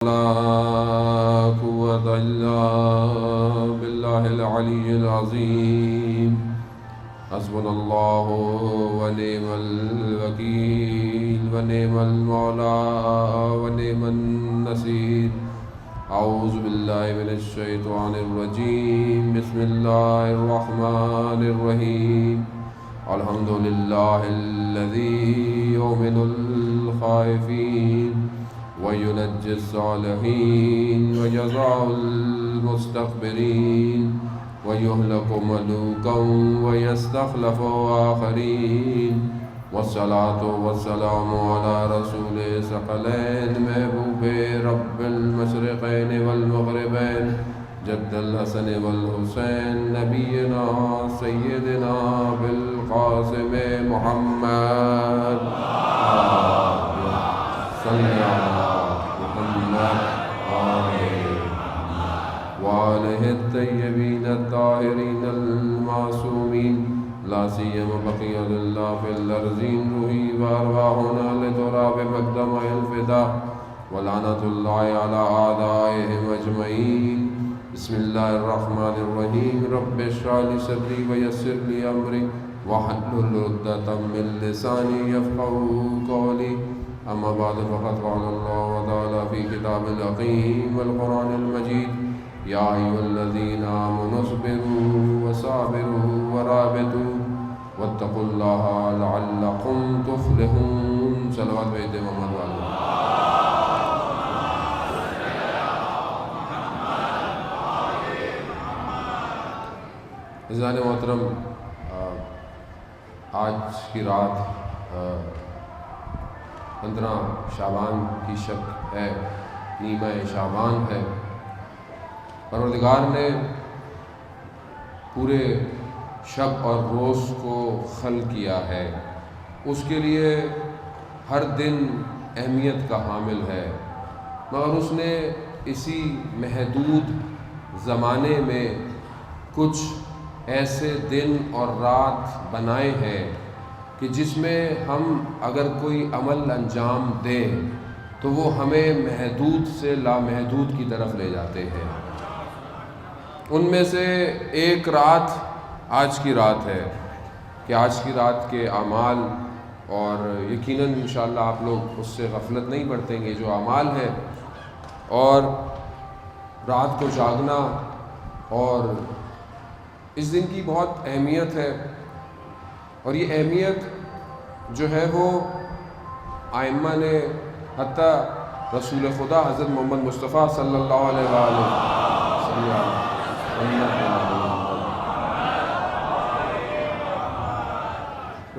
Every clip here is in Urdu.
لا قوة إلا بالله العلي العظيم. حسبنا الله ونعم الوكيل ونعم المولى ونعم النصير. أعوذ بالله من الشيطان الرجيم. بسم الله الرحمن الرحيم. الحمد لله الذي يؤمن الخائفين وينجي الصالحين ويجزع المستكبرين ويهلك ملوكا ويستخلف آخرين. والصلاة والسلام على رسول ثقلين محبوب رب المشرقين والمغربين جد الحسن والحسين نبينا سيدنا بالقاسم محمد صلی اللہ محمد وآلہ الطیبین الطاہرین المعصومین لا سیما بقیۃ اللہ فی الارضین روحی وارواحنا لتراب مقدم الفدا ولعنۃ اللہ علی اعدائہم اجمعین. بسم اللہ الرحمن الرحیم. رب اشرح لی صدری ویسر لی امری واحلل عقدۃ من لسانی یفقهوا قولی. اما بعد فقد قال الله تعالى في كتاب الحكيم والقرآن المجيد يا أيها الذين آمنوا اصبروا وصابروا ورابطوا واتقوا الله لعلكم تفلحون. صلوات بيت محمد والله. عزیزان محترم، آج کی رات 15 شعبان کی شب ہے، نیمہ شعبان ہے. پروردگار نے پورے شب اور روز کو خلق کیا ہے. اس کے لیے ہر دن اہمیت کا حامل ہے، مگر اس نے اسی محدود زمانے میں کچھ ایسے دن اور رات بنائے ہیں کہ جس میں ہم اگر کوئی عمل انجام دیں تو وہ ہمیں محدود سے لامحدود کی طرف لے جاتے ہیں. ان میں سے ایک رات آج کی رات ہے کہ آج کی رات کے اعمال، اور یقیناً انشاءاللہ آپ لوگ اس سے غفلت نہیں برتیں گے، جو اعمال ہیں اور رات کو جاگنا، اور اس دن کی بہت اہمیت ہے. اور یہ اہمیت جو ہے وہ ائمہ نے، حتیٰ رسول خدا حضرت محمد مصطفیٰ صلی اللہ علیہ وآلہ وسلم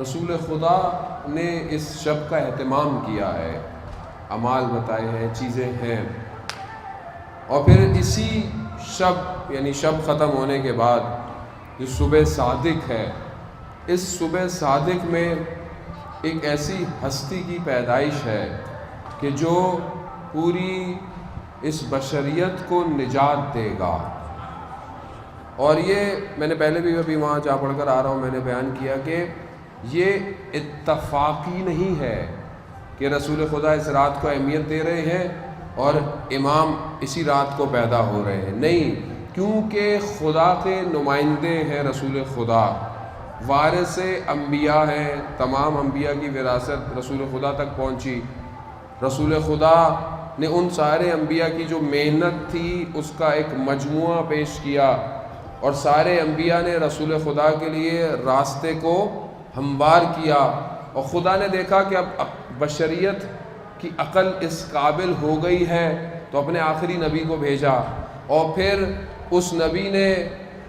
رسول خدا نے اس شب کا اہتمام کیا ہے، اعمال بتائے ہیں، چیزیں ہیں. اور پھر اسی شب، یعنی شب ختم ہونے کے بعد جو صبح صادق ہے، اس صبح صادق میں ایک ایسی ہستی کی پیدائش ہے کہ جو پوری اس بشریت کو نجات دے گا. اور یہ میں نے پہلے بھی ابھی وہاں جا پڑھ کر آ رہا ہوں، میں نے بیان کیا کہ یہ اتفاقی نہیں ہے کہ رسول خدا اس رات کو اہمیت دے رہے ہیں اور امام اسی رات کو پیدا ہو رہے ہیں. نہیں، کیونکہ خدا کے نمائندے ہیں رسول خدا، وارث انبیاء ہیں. تمام انبیاء کی وراثت رسول خدا تک پہنچی. رسول خدا نے ان سارے انبیاء کی جو محنت تھی اس کا ایک مجموعہ پیش کیا، اور سارے انبیاء نے رسول خدا کے لیے راستے کو ہموار کیا. اور خدا نے دیکھا کہ اب بشریت کی عقل اس قابل ہو گئی ہے تو اپنے آخری نبی کو بھیجا. اور پھر اس نبی نے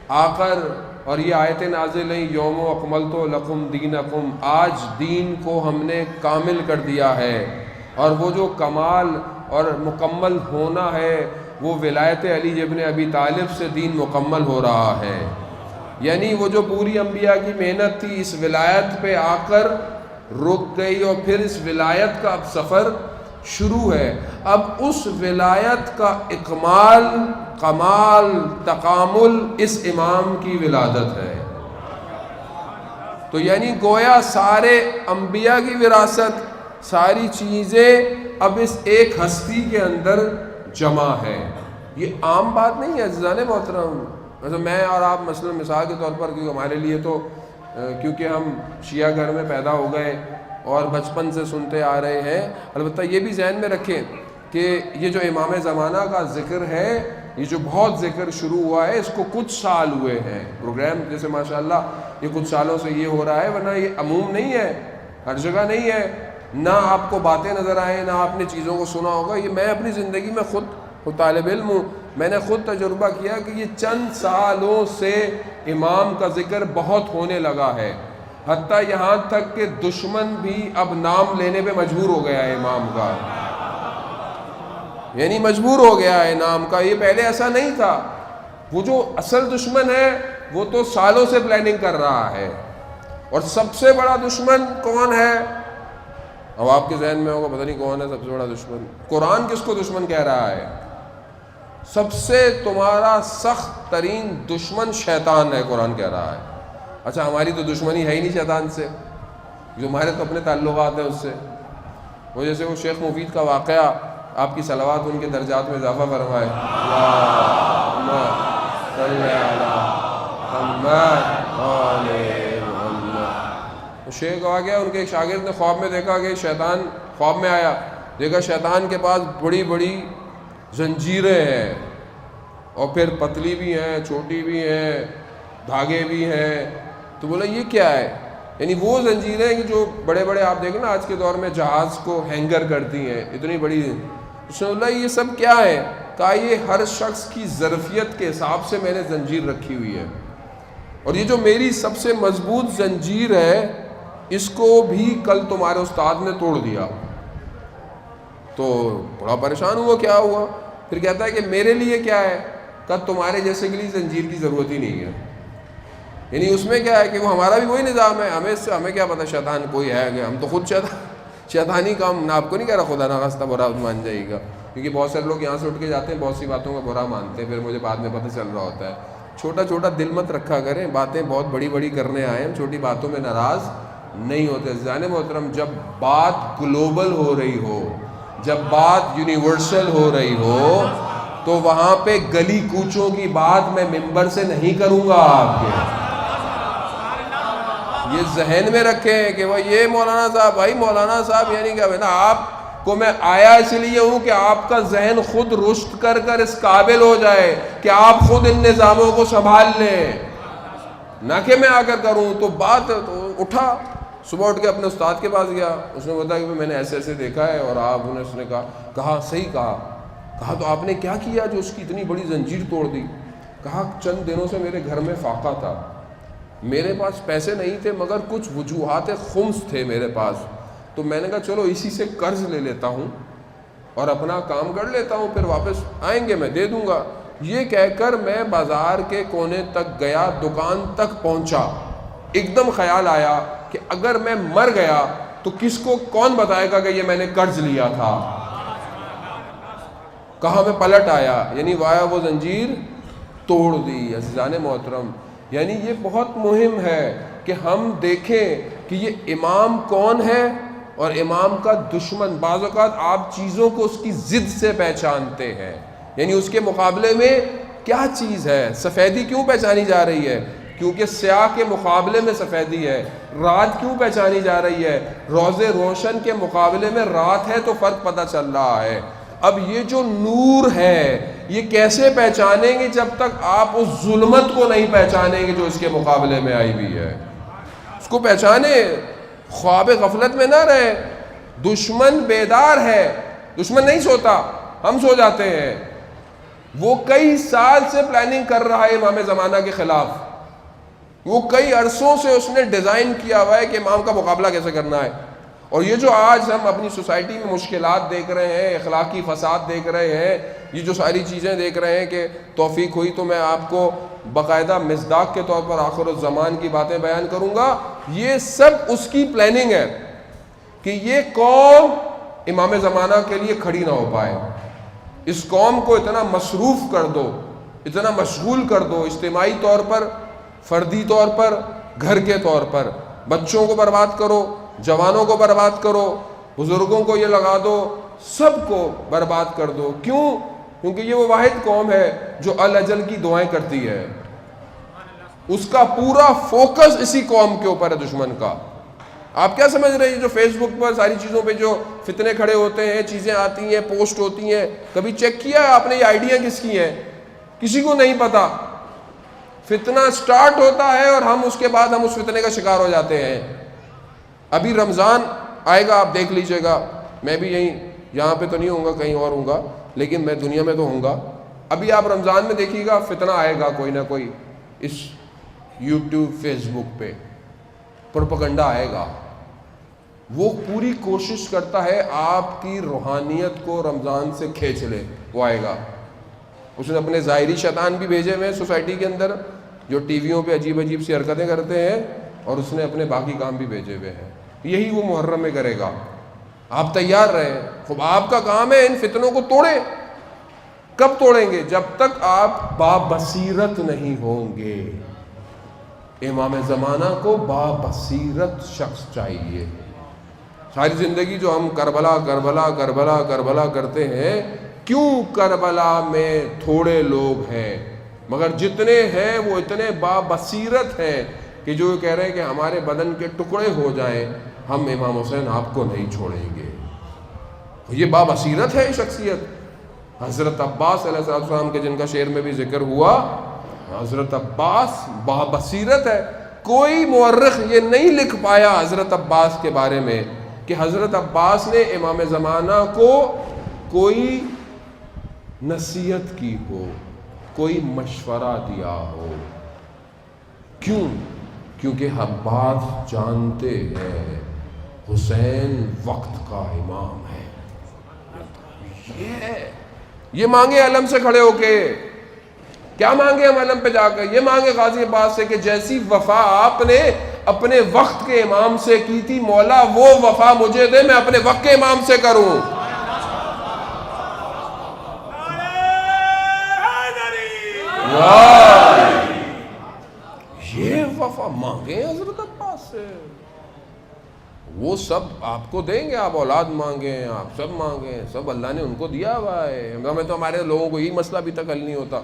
آ کر، اور یہ آیتیں نازل ہیں، یوم اکملت لکم دینکم، آج دین کو ہم نے کامل کر دیا ہے. اور وہ جو کمال اور مکمل ہونا ہے وہ ولایت علی ابن ابی طالب سے دین مکمل ہو رہا ہے. یعنی وہ جو پوری انبیاء کی محنت تھی اس ولایت پہ آ کر رک گئی، اور پھر اس ولایت کا اب سفر شروع ہے. اب اس ولایت کا اکمال، کمال، تکامل اس امام کی ولادت ہے. تو یعنی گویا سارے انبیاء کی وراثت، ساری چیزیں اب اس ایک ہستی کے اندر جمع ہے. یہ عام بات نہیں ہے عزیزان محترم. ویسے میں اور آپ مثلا مثال کے طور پر، کیونکہ ہمارے لیے تو کیونکہ ہم شیعہ گھر میں پیدا ہو گئے اور بچپن سے سنتے آ رہے ہیں، البتہ یہ بھی ذہن میں رکھیں کہ یہ جو امام زمانہ کا ذکر ہے، یہ جو بہت ذکر شروع ہوا ہے، اس کو کچھ سال ہوئے ہیں. پروگرام جیسے ماشاءاللہ یہ کچھ سالوں سے یہ ہو رہا ہے، ورنہ یہ عموم نہیں ہے، ہر جگہ نہیں ہے. نہ آپ کو باتیں نظر آئیں، نہ آپ نے چیزوں کو سنا ہوگا. یہ میں اپنی زندگی میں خود طالب علم ہوں، میں نے خود تجربہ کیا کہ یہ چند سالوں سے امام کا ذکر بہت ہونے لگا ہے. حتیٰ یہاں تک کہ دشمن بھی اب نام لینے پہ مجبور ہو گیا ہے امام کا، یعنی مجبور ہو گیا ہے نام کا. یہ پہلے ایسا نہیں تھا. وہ جو اصل دشمن ہے وہ تو سالوں سے پلاننگ کر رہا ہے. اور سب سے بڑا دشمن کون ہے؟ اب آپ کے ذہن میں ہوگا پتہ نہیں کون ہے سب سے بڑا دشمن. قرآن کس کو دشمن کہہ رہا ہے؟ سب سے تمہارا سخت ترین دشمن شیطان ہے، قرآن کہہ رہا ہے. اچھا ہماری تو دشمنی ہے ہی نہیں شیطان سے، جو ہمارے تو اپنے تعلقات ہیں اس سے. وہ جیسے وہ شیخ مفید کا واقعہ، آپ کی صلوات ان کے درجات میں اضافہ فرمائے. اللہم صلی علی محمد وعلی محمد. شیخ آ گیا، ان کے ایک شاگرد نے خواب میں دیکھا کہ شیطان خواب میں آیا، دیکھا شیطان کے پاس بڑی بڑی زنجیریں ہیں، اور پھر پتلی بھی ہیں، چھوٹی بھی ہیں، دھاگے بھی ہیں. تو بولا یہ کیا ہے؟ یعنی وہ زنجیریں کہ جو بڑے بڑے آپ دیکھیں نا آج کے دور میں جہاز کو ہینگر کرتی ہیں، اتنی بڑی. اس نے بولا یہ سب کیا ہے؟ کہا یہ ہر شخص کی ظرفیت کے حساب سے میں نے زنجیر رکھی ہوئی ہے، اور یہ جو میری سب سے مضبوط زنجیر ہے اس کو بھی کل تمہارے استاد نے توڑ دیا. تو بڑا پریشان ہوا، کیا ہوا؟ پھر کہتا ہے کہ میرے لیے کیا ہے؟ کہ تمہارے جیسے کے لیے زنجیر کی ضرورت ہی نہیں ہے. یعنی اس میں کیا ہے کہ وہ ہمارا بھی وہی نظام ہے. ہمیں کیا پتہ شیطان کوئی ہے کہ ہم تو خود شیطانی کام. نہ آپ کو نہیں کہہ رہا خدا نہ خواستہ برا مان جائے گا، کیونکہ بہت سارے لوگ یہاں سے اٹھ کے جاتے ہیں بہت سی باتوں کا برا مانتے ہیں، پھر مجھے بعد میں پتہ چل رہا ہوتا ہے. چھوٹا چھوٹا دل مت رکھا کریں، باتیں بہت بڑی بڑی کرنے آئے ہیں، چھوٹی باتوں میں ناراض نہیں ہوتے. عزیزان محترم، جب بات گلوبل ہو رہی ہو، جب بات یونیورسل ہو رہی ہو، تو وہاں پہ گلی کوچوں کی بات میں ممبر سے نہیں کروں گا. آپ کے یہ ذہن میں رکھیں کہ وہ یہ مولانا صاحب، بھائی مولانا صاحب یعنی کہ نا آپ کو میں آیا اس لیے ہوں کہ آپ کا ذہن خود رشد کر کر اس قابل ہو جائے کہ آپ خود ان نظاموں کو سنبھال لیں، نہ کہ میں آ کر کروں. تو بات تو اٹھا، صبح اٹھ کے اپنے استاد کے پاس گیا. اس نے بتایا کہ میں نے ایسے ایسے دیکھا ہے. اور آپ نے اس نے کہا صحیح کہا تو آپ نے کیا کیا جو اس کی اتنی بڑی زنجیر توڑ دی؟ کہا چند دنوں سے میرے گھر میں فاقہ تھا، میرے پاس پیسے نہیں تھے مگر کچھ وجوہات خمس تھے میرے پاس، تو میں نے کہا چلو اسی سے قرض لے لیتا ہوں اور اپنا کام کر لیتا ہوں، پھر واپس آئیں گے میں دے دوں گا. یہ کہہ کر میں بازار کے کونے تک گیا، دکان تک پہنچا. ایک دم خیال آیا کہ اگر میں مر گیا تو کس کو کون بتائے گا کہ یہ میں نے قرض لیا تھا. کہاں میں پلٹ آیا، یعنی وہ زنجیر توڑ دی. عزیزان محترم، یعنی یہ بہت مہم ہے کہ ہم دیکھیں کہ یہ امام کون ہے اور امام کا دشمن. بعض اوقات آپ چیزوں کو اس کی ضد سے پہچانتے ہیں، یعنی اس کے مقابلے میں کیا چیز ہے. سفیدی کیوں پہچانی جا رہی ہے؟ کیونکہ سیاہ کے مقابلے میں سفیدی ہے. رات کیوں پہچانی جا رہی ہے؟ روز روشن کے مقابلے میں رات ہے تو فرق پتہ چل رہا ہے. اب یہ جو نور ہے یہ کیسے پہچانیں گے جب تک آپ اس ظلمت کو نہیں پہچانیں گے جو اس کے مقابلے میں آئی ہوئی ہے. اس کو پہچانے، خواب غفلت میں نہ رہے. دشمن بیدار ہے، دشمن نہیں سوتا، ہم سو جاتے ہیں. وہ کئی سال سے پلاننگ کر رہا ہے امام زمانہ کے خلاف. وہ کئی عرصوں سے اس نے ڈیزائن کیا ہوا ہے کہ امام کا مقابلہ کیسے کرنا ہے. اور یہ جو آج ہم اپنی سوسائٹی میں مشکلات دیکھ رہے ہیں، اخلاقی فساد دیکھ رہے ہیں، یہ جو ساری چیزیں دیکھ رہے ہیں، کہ توفیق ہوئی تو میں آپ کو باقاعدہ مصداق کے طور پر آخر الزمان کی باتیں بیان کروں گا. یہ سب اس کی پلاننگ ہے کہ یہ قوم امام زمانہ کے لیے کھڑی نہ ہو پائے. اس قوم کو اتنا مصروف کر دو، اتنا مشغول کر دو، اجتماعی طور پر، فردی طور پر، گھر کے طور پر. بچوں کو برباد کرو، جوانوں کو برباد کرو، بزرگوں کو یہ لگا دو، سب کو برباد کر دو. کیوں؟ کیونکہ یہ وہ واحد قوم ہے جو الاجل کی دعائیں کرتی ہے. اس کا پورا فوکس اسی قوم کے اوپر ہے دشمن کا. آپ کیا سمجھ رہے ہیں جو فیس بک پر ساری چیزوں پہ جو فتنے کھڑے ہوتے ہیں, چیزیں آتی ہیں, پوسٹ ہوتی ہیں, کبھی چیک کیا ہے آپ نے یہ آئیڈیا کس کی ہے؟ کسی کو نہیں پتا. فتنہ سٹارٹ ہوتا ہے اور ہم اس کے بعد ہم اس فتنے کا شکار ہو جاتے ہیں. ابھی رمضان آئے گا, آپ دیکھ لیجئے گا, میں بھی یہاں پہ تو نہیں ہوں گا, کہیں اور ہوں گا, لیکن میں دنیا میں تو ہوں گا. ابھی آپ رمضان میں دیکھیے گا فتنہ آئے گا کوئی نہ کوئی, اس یوٹیوب فیس بک پہ پروپیگنڈا آئے گا. وہ پوری کوشش کرتا ہے آپ کی روحانیت کو رمضان سے کھینچ لے. وہ آئے گا, اس نے اپنے ظاہری شیطان بھی بھیجے ہوئے ہیں سوسائٹی کے اندر جو ٹی ویوں پہ عجیب عجیب سی حرکتیں کرتے ہیں, اور اس نے اپنے باقی کام بھی بھیجے ہوئے ہیں. یہی وہ محرم میں کرے گا. آپ تیار رہیں. خوب آپ کا کام ہے ان فتنوں کو توڑیں. کب توڑیں گے؟ جب تک آپ بابصیرت نہیں ہوں گے. امام زمانہ کو بابصیرت شخص چاہیے. ساری زندگی جو ہم کربلا کربلا کربلا کربلا کرتے ہیں, کیوں کربلا میں تھوڑے لوگ ہیں, مگر جتنے ہیں وہ اتنے بابصیرت ہیں کہ جو کہہ رہے ہیں کہ ہمارے بدن کے ٹکڑے ہو جائیں ہم امام حسین آپ کو نہیں چھوڑیں گے. یہ بابصیرت ہے شخصیت. حضرت عباس علیہ السلام کے جن کا شعر میں بھی ذکر ہوا, حضرت عباس بابصیرت ہے. کوئی مورخ یہ نہیں لکھ پایا حضرت عباس کے بارے میں کہ حضرت عباس نے امام زمانہ کو کوئی نصیحت کی ہو, کوئی مشورہ دیا ہو. کیوں؟ کیونکہ عباس جانتے ہیں حسین وقت کا امام ہے. یہ مانگے علم سے کھڑے ہو کے, کیا مانگے ہم علم پہ جا کر؟ یہ مانگے غازی عباس سے کہ جیسی وفا آپ نے اپنے وقت کے امام سے کی تھی, مولا وہ وفا مجھے دے, میں اپنے وقت کے امام سے کروں. یہ وفا مانگے حضرت عباس سے. وہ سب آپ کو دیں گے. آپ اولاد مانگیں, آپ سب مانگیں, سب اللہ نے ان کو دیا ہوا ہے. ہمیں تو ہمارے لوگوں کو یہی مسئلہ ابھی تک حل نہیں ہوتا.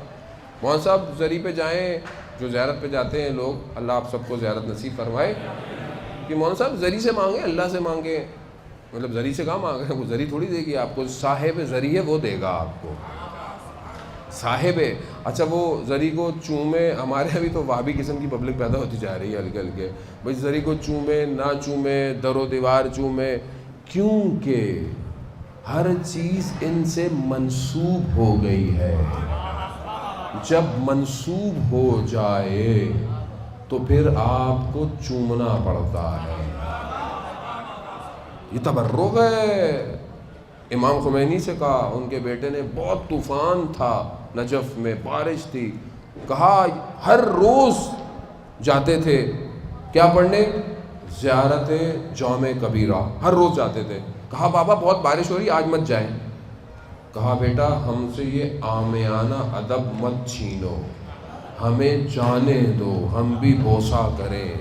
مولانا صاحب زری پہ جائیں, جو زیارت پہ جاتے ہیں لوگ, اللہ آپ سب کو زیارت نصیب فرمائے, کہ مولانا صاحب زری سے مانگیں, اللہ سے مانگیں. مطلب زری سے کہاں مانگیں, وہ زری تھوڑی دے گی آپ کو, صاحب زری ہے وہ دے گا آپ کو. صاحب ہے. اچھا وہ زری کو چومے, ہمارے ابھی تو وہابی قسم کی پبلک پیدا ہوتی جا رہی ہے ہلکے ہلکے. بھائی زری کو چومے نہ چومے, در و دیوار چومے, کیونکہ ہر چیز ان سے منسوب ہو گئی ہے. جب منسوب ہو جائے تو پھر آپ کو چومنا پڑتا ہے. یہ تبرک ہے. امام خمینی سے کہا, ان کے بیٹے نے, بہت طوفان تھا نجف میں, بارش تھی, کہا ہر روز جاتے تھے کیا پڑھنے, زیارت جامع کبیرہ, ہر روز جاتے تھے. کہا بابا بہت بارش ہو رہی, آج مت جائیں. کہا بیٹا ہم سے یہ عامیانہ ادب مت چھینو, ہمیں جانے دو, ہم بھی بوسہ کریں.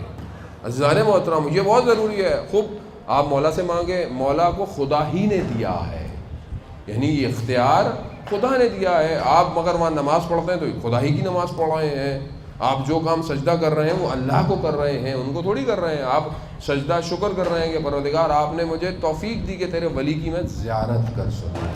عزیزان محترم, یہ بہت ضروری ہے. خوب آپ مولا سے مانگیں, مولا کو خدا ہی نے دیا ہے, یعنی یہ اختیار خدا نے دیا ہے. آپ مگر وہاں نماز پڑھتے ہیں تو خدا ہی کی نماز پڑھ رہے ہیں. آپ جو کام سجدہ کر رہے ہیں وہ اللہ کو کر رہے ہیں, ان کو تھوڑی کر رہے ہیں. آپ سجدہ شکر کر رہے ہیں کہ پروردگار آپ نے مجھے توفیق دی کہ تیرے ولی کی میں زیارت کر سکوں.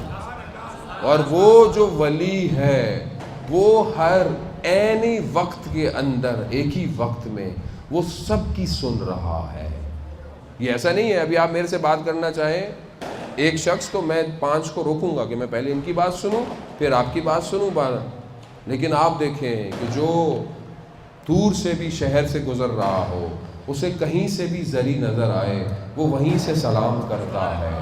اور وہ جو ولی ہے وہ ہر عینی وقت کے اندر, ایک ہی وقت میں وہ سب کی سن رہا ہے. یہ ایسا نہیں ہے ابھی آپ میرے سے بات کرنا چاہیں ایک شخص تو میں 5 کو روکوں گا کہ میں پہلے ان کی بات سنوں پھر آپ کی بات سنوں. لیکن آپ دیکھیں کہ جو دور سے بھی شہر سے گزر رہا ہو, اسے کہیں سے بھی زری نظر آئے, وہ وہیں سے سلام کرتا ہے.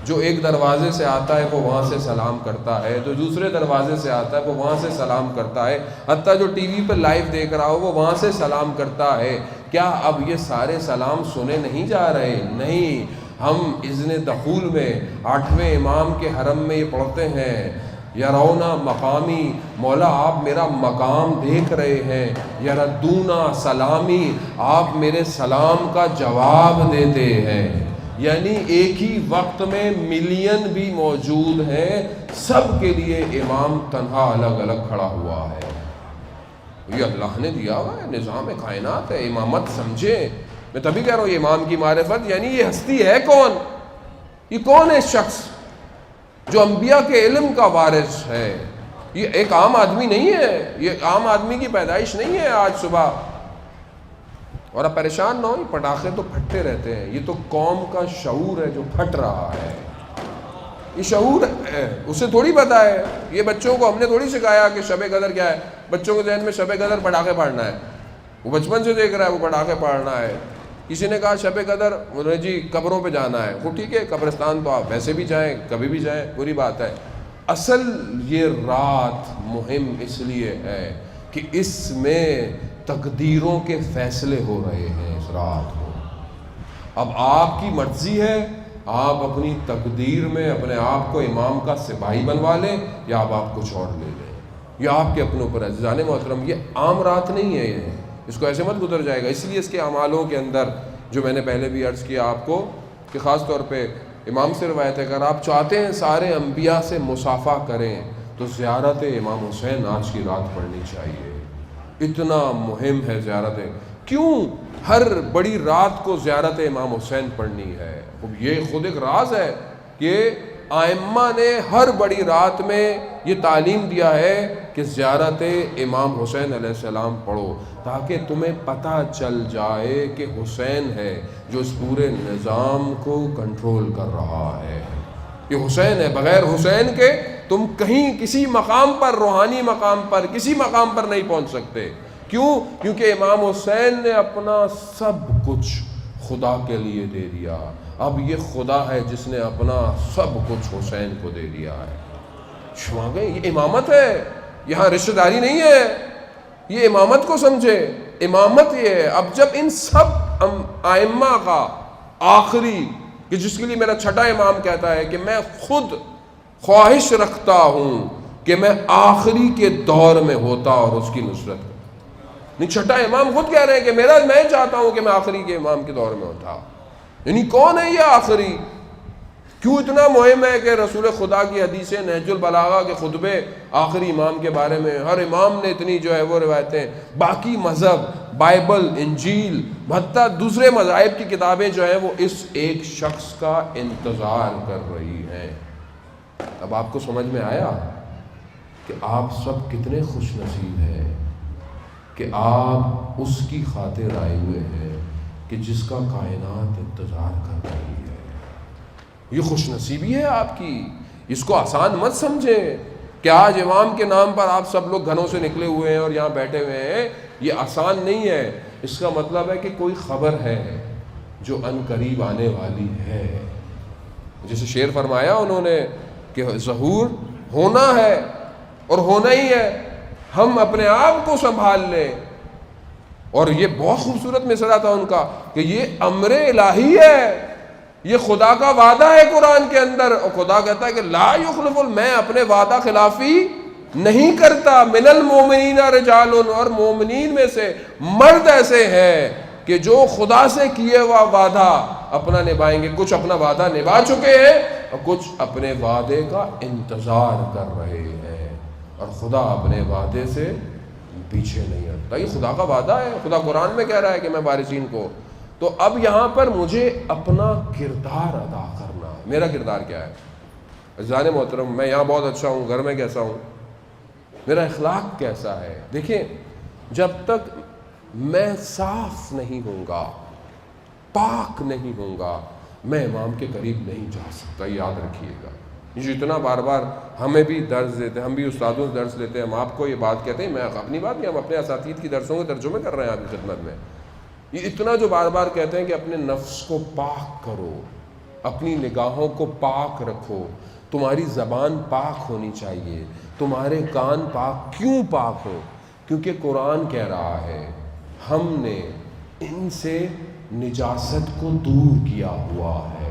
جو ایک دروازے سے آتا ہے وہ وہاں سے سلام کرتا ہے, جو دوسرے دروازے سے آتا ہے وہ وہاں سے سلام کرتا ہے, حتیٰ جو ٹی وی پہ لائیو دیکھ رہا ہو وہ وہاں سے سلام کرتا ہے. کیا اب یہ سارے سلام سنے نہیں جا رہے؟ نہیں. ہم اذن دخول میں 8ویں امام کے حرم میں یہ پڑھتے ہیں, یرونا مقامی, مولا آپ میرا مقام دیکھ رہے ہیں, یردونا سلامی, آپ میرے سلام کا جواب دیتے ہیں. یعنی ایک ہی وقت میں ملین بھی موجود ہیں سب کے لیے امام تنہا الگ الگ کھڑا ہوا ہے. یہ اللہ نے دیا ہوا ہے، نظام کائنات ہے. امامت سمجھے. میں تبھی کہہ رہا ہوں یہ امام کی معرفت، یعنی یہ ہستی ہے کون؟ یہ کون ہے شخص جو انبیاء کے علم کا وارث ہے؟ یہ ایک عام آدمی نہیں ہے، یہ عام آدمی کی پیدائش نہیں ہے آج صبح. اور اب پریشان نہ ہو، یہ پٹاخے تو پھٹتے رہتے ہیں، یہ تو قوم کا شعور ہے جو پھٹ رہا ہے. یہ شعور ہے، اسے تھوڑی پتہ ہے. یہ بچوں کو ہم نے تھوڑی سکھایا کہ شب قدر کیا ہے. بچوں کے ذہن میں شب قدر پٹاخے پھاڑنا ہے، وہ بچپن سے دیکھ رہا ہے وہ پٹاخے پھاڑنا ہے. کسی نے کہا شب قدر جی قبروں پہ جانا ہے. وہ ٹھیک ہے، قبرستان تو آپ ویسے بھی جائیں، کبھی بھی جائیں، بری بات ہے. اصل یہ رات مہم اس لیے ہے کہ اس میں تقدیروں کے فیصلے ہو رہے ہیں اس رات کو. اب آپ کی مرضی ہے، آپ اپنی تقدیر میں اپنے آپ کو امام کا سپاہی بنوا لیں یا آپ کچھ اور لے لیں. یہ آپ کے اپنے اوپر ہے. عزیزان محترم، یہ عام رات نہیں ہے، یہ اس کو ایسے مت گزر جائے گا. اس لیے اس کے اعمالوں کے اندر جو میں نے پہلے بھی عرض کیا آپ کو کہ خاص طور پہ امام سے روایت ہے، اگر آپ چاہتے ہیں سارے انبیاء سے مصافحہ کریں تو زیارت امام حسین آج کی رات پڑھنی چاہیے. اتنا مہم ہے زیارت. کیوں ہر بڑی رات کو زیارت امام حسین پڑھنی ہے؟ یہ خود ایک راز ہے کہ ائمہ نے ہر بڑی رات میں یہ تعلیم دیا ہے کہ زیارت امام حسین علیہ السلام پڑھو، تاکہ تمہیں پتہ چل جائے کہ حسین ہے جو اس پورے نظام کو کنٹرول کر رہا ہے. یہ حسین ہے، بغیر حسین کے تم کہیں کسی مقام پر، روحانی مقام پر، کسی مقام پر نہیں پہنچ سکتے. کیوں؟ کیونکہ امام حسین نے اپنا سب کچھ خدا کے لیے دے دیا. اب یہ خدا ہے جس نے اپنا سب کچھ حسین کو دے دیا ہے. شما گئے، یہ امامت ہے، یہاں رشتہ داری نہیں ہے. یہ امامت کو سمجھے. امامت یہ ہے. اب جب ان سب ائمہ کا آخری، کہ جس کے لیے میرا چھٹا امام کہتا ہے کہ میں خود خواہش رکھتا ہوں کہ میں آخری کے دور میں ہوتا اور اس کی نصرت. نہیں، چھٹا امام خود کہہ رہے ہیں کہ میں چاہتا ہوں کہ میں آخری کے امام کے دور میں ہوتا. یعنی کون ہے یہ آخری؟ کیوں اتنا مہم ہے کہ رسول خدا کی حدیث نہج البلاغہ کے خطبے آخری امام کے بارے میں، ہر امام نے اتنی جو ہے وہ روایتیں. باقی مذہب، بائبل، انجیل، حتیٰ دوسرے مذاہب کی کتابیں جو ہیں وہ اس ایک شخص کا انتظار کر رہی ہیں. اب آپ کو سمجھ میں آیا کہ آپ سب کتنے خوش نصیب ہیں کہ آپ اس کی خاطر آئے ہوئے ہیں کہ جس کا کائنات انتظار کر رہی ہے. یہ خوش نصیبی ہے آپ کی. اس کو آسان مت سمجھیں کہ آج امام کے نام پر آپ سب لوگ گھروں سے نکلے ہوئے ہیں اور یہاں بیٹھے ہوئے ہیں. یہ آسان نہیں ہے. اس کا مطلب ہے کہ کوئی خبر ہے جو ان قریب آنے والی ہے. جیسے شعر فرمایا انہوں نے کہ ظہور ہونا ہے اور ہونا ہی ہے، ہم اپنے آپ کو سنبھال لیں. اور یہ بہت خوبصورت مصرع تھا ان کا کہ یہ امر الہی ہے، یہ خدا کا وعدہ ہے قرآن کے اندر. اور خدا کہتا ہے کہ لا یخلف، میں اپنے وعدہ خلافی نہیں کرتا. من المومنین رجال، اور مومنین میں سے مرد ایسے ہیں کہ جو خدا سے کیے ہوا وعدہ اپنا نبھائیں گے. کچھ اپنا وعدہ نبھا چکے ہیں اور کچھ اپنے وعدے کا انتظار کر رہے ہیں. اور خدا اپنے وعدے سے پیچھے نہیں ہٹتا. یہ خدا کا وعدہ ہے. خدا قرآن میں کہہ رہا ہے کہ میں وارثین کو. تو اب یہاں پر مجھے اپنا کردار ادا کرنا. میرا کردار کیا ہے؟ عزیزان محترم، میں یہاں بہت اچھا ہوں، گھر میں کیسا ہوں، میرا اخلاق کیسا ہے؟ دیکھیں، جب تک میں صاف نہیں ہوں گا، پاک نہیں ہوں گا، میں امام کے قریب نہیں جا سکتا. یاد رکھیے گا. جتنا بار بار ہمیں بھی درس دیتے ہیں، ہم بھی استادوں سے درس لیتے ہیں، ہم آپ کو یہ بات کہتے ہیں، میں اپنی بات نہیں، ہم اپنے اساتید کی درسوں کے ترجمے کر رہے ہیں آپ کی خدمت میں. یہ اتنا جو بار بار کہتے ہیں کہ اپنے نفس کو پاک کرو، اپنی نگاہوں کو پاک رکھو، تمہاری زبان پاک ہونی چاہیے، تمہارے کان پاک. کیوں پاک ہو؟ کیونکہ قرآن کہہ رہا ہے ہم نے ان سے نجاست کو دور کیا ہوا ہے.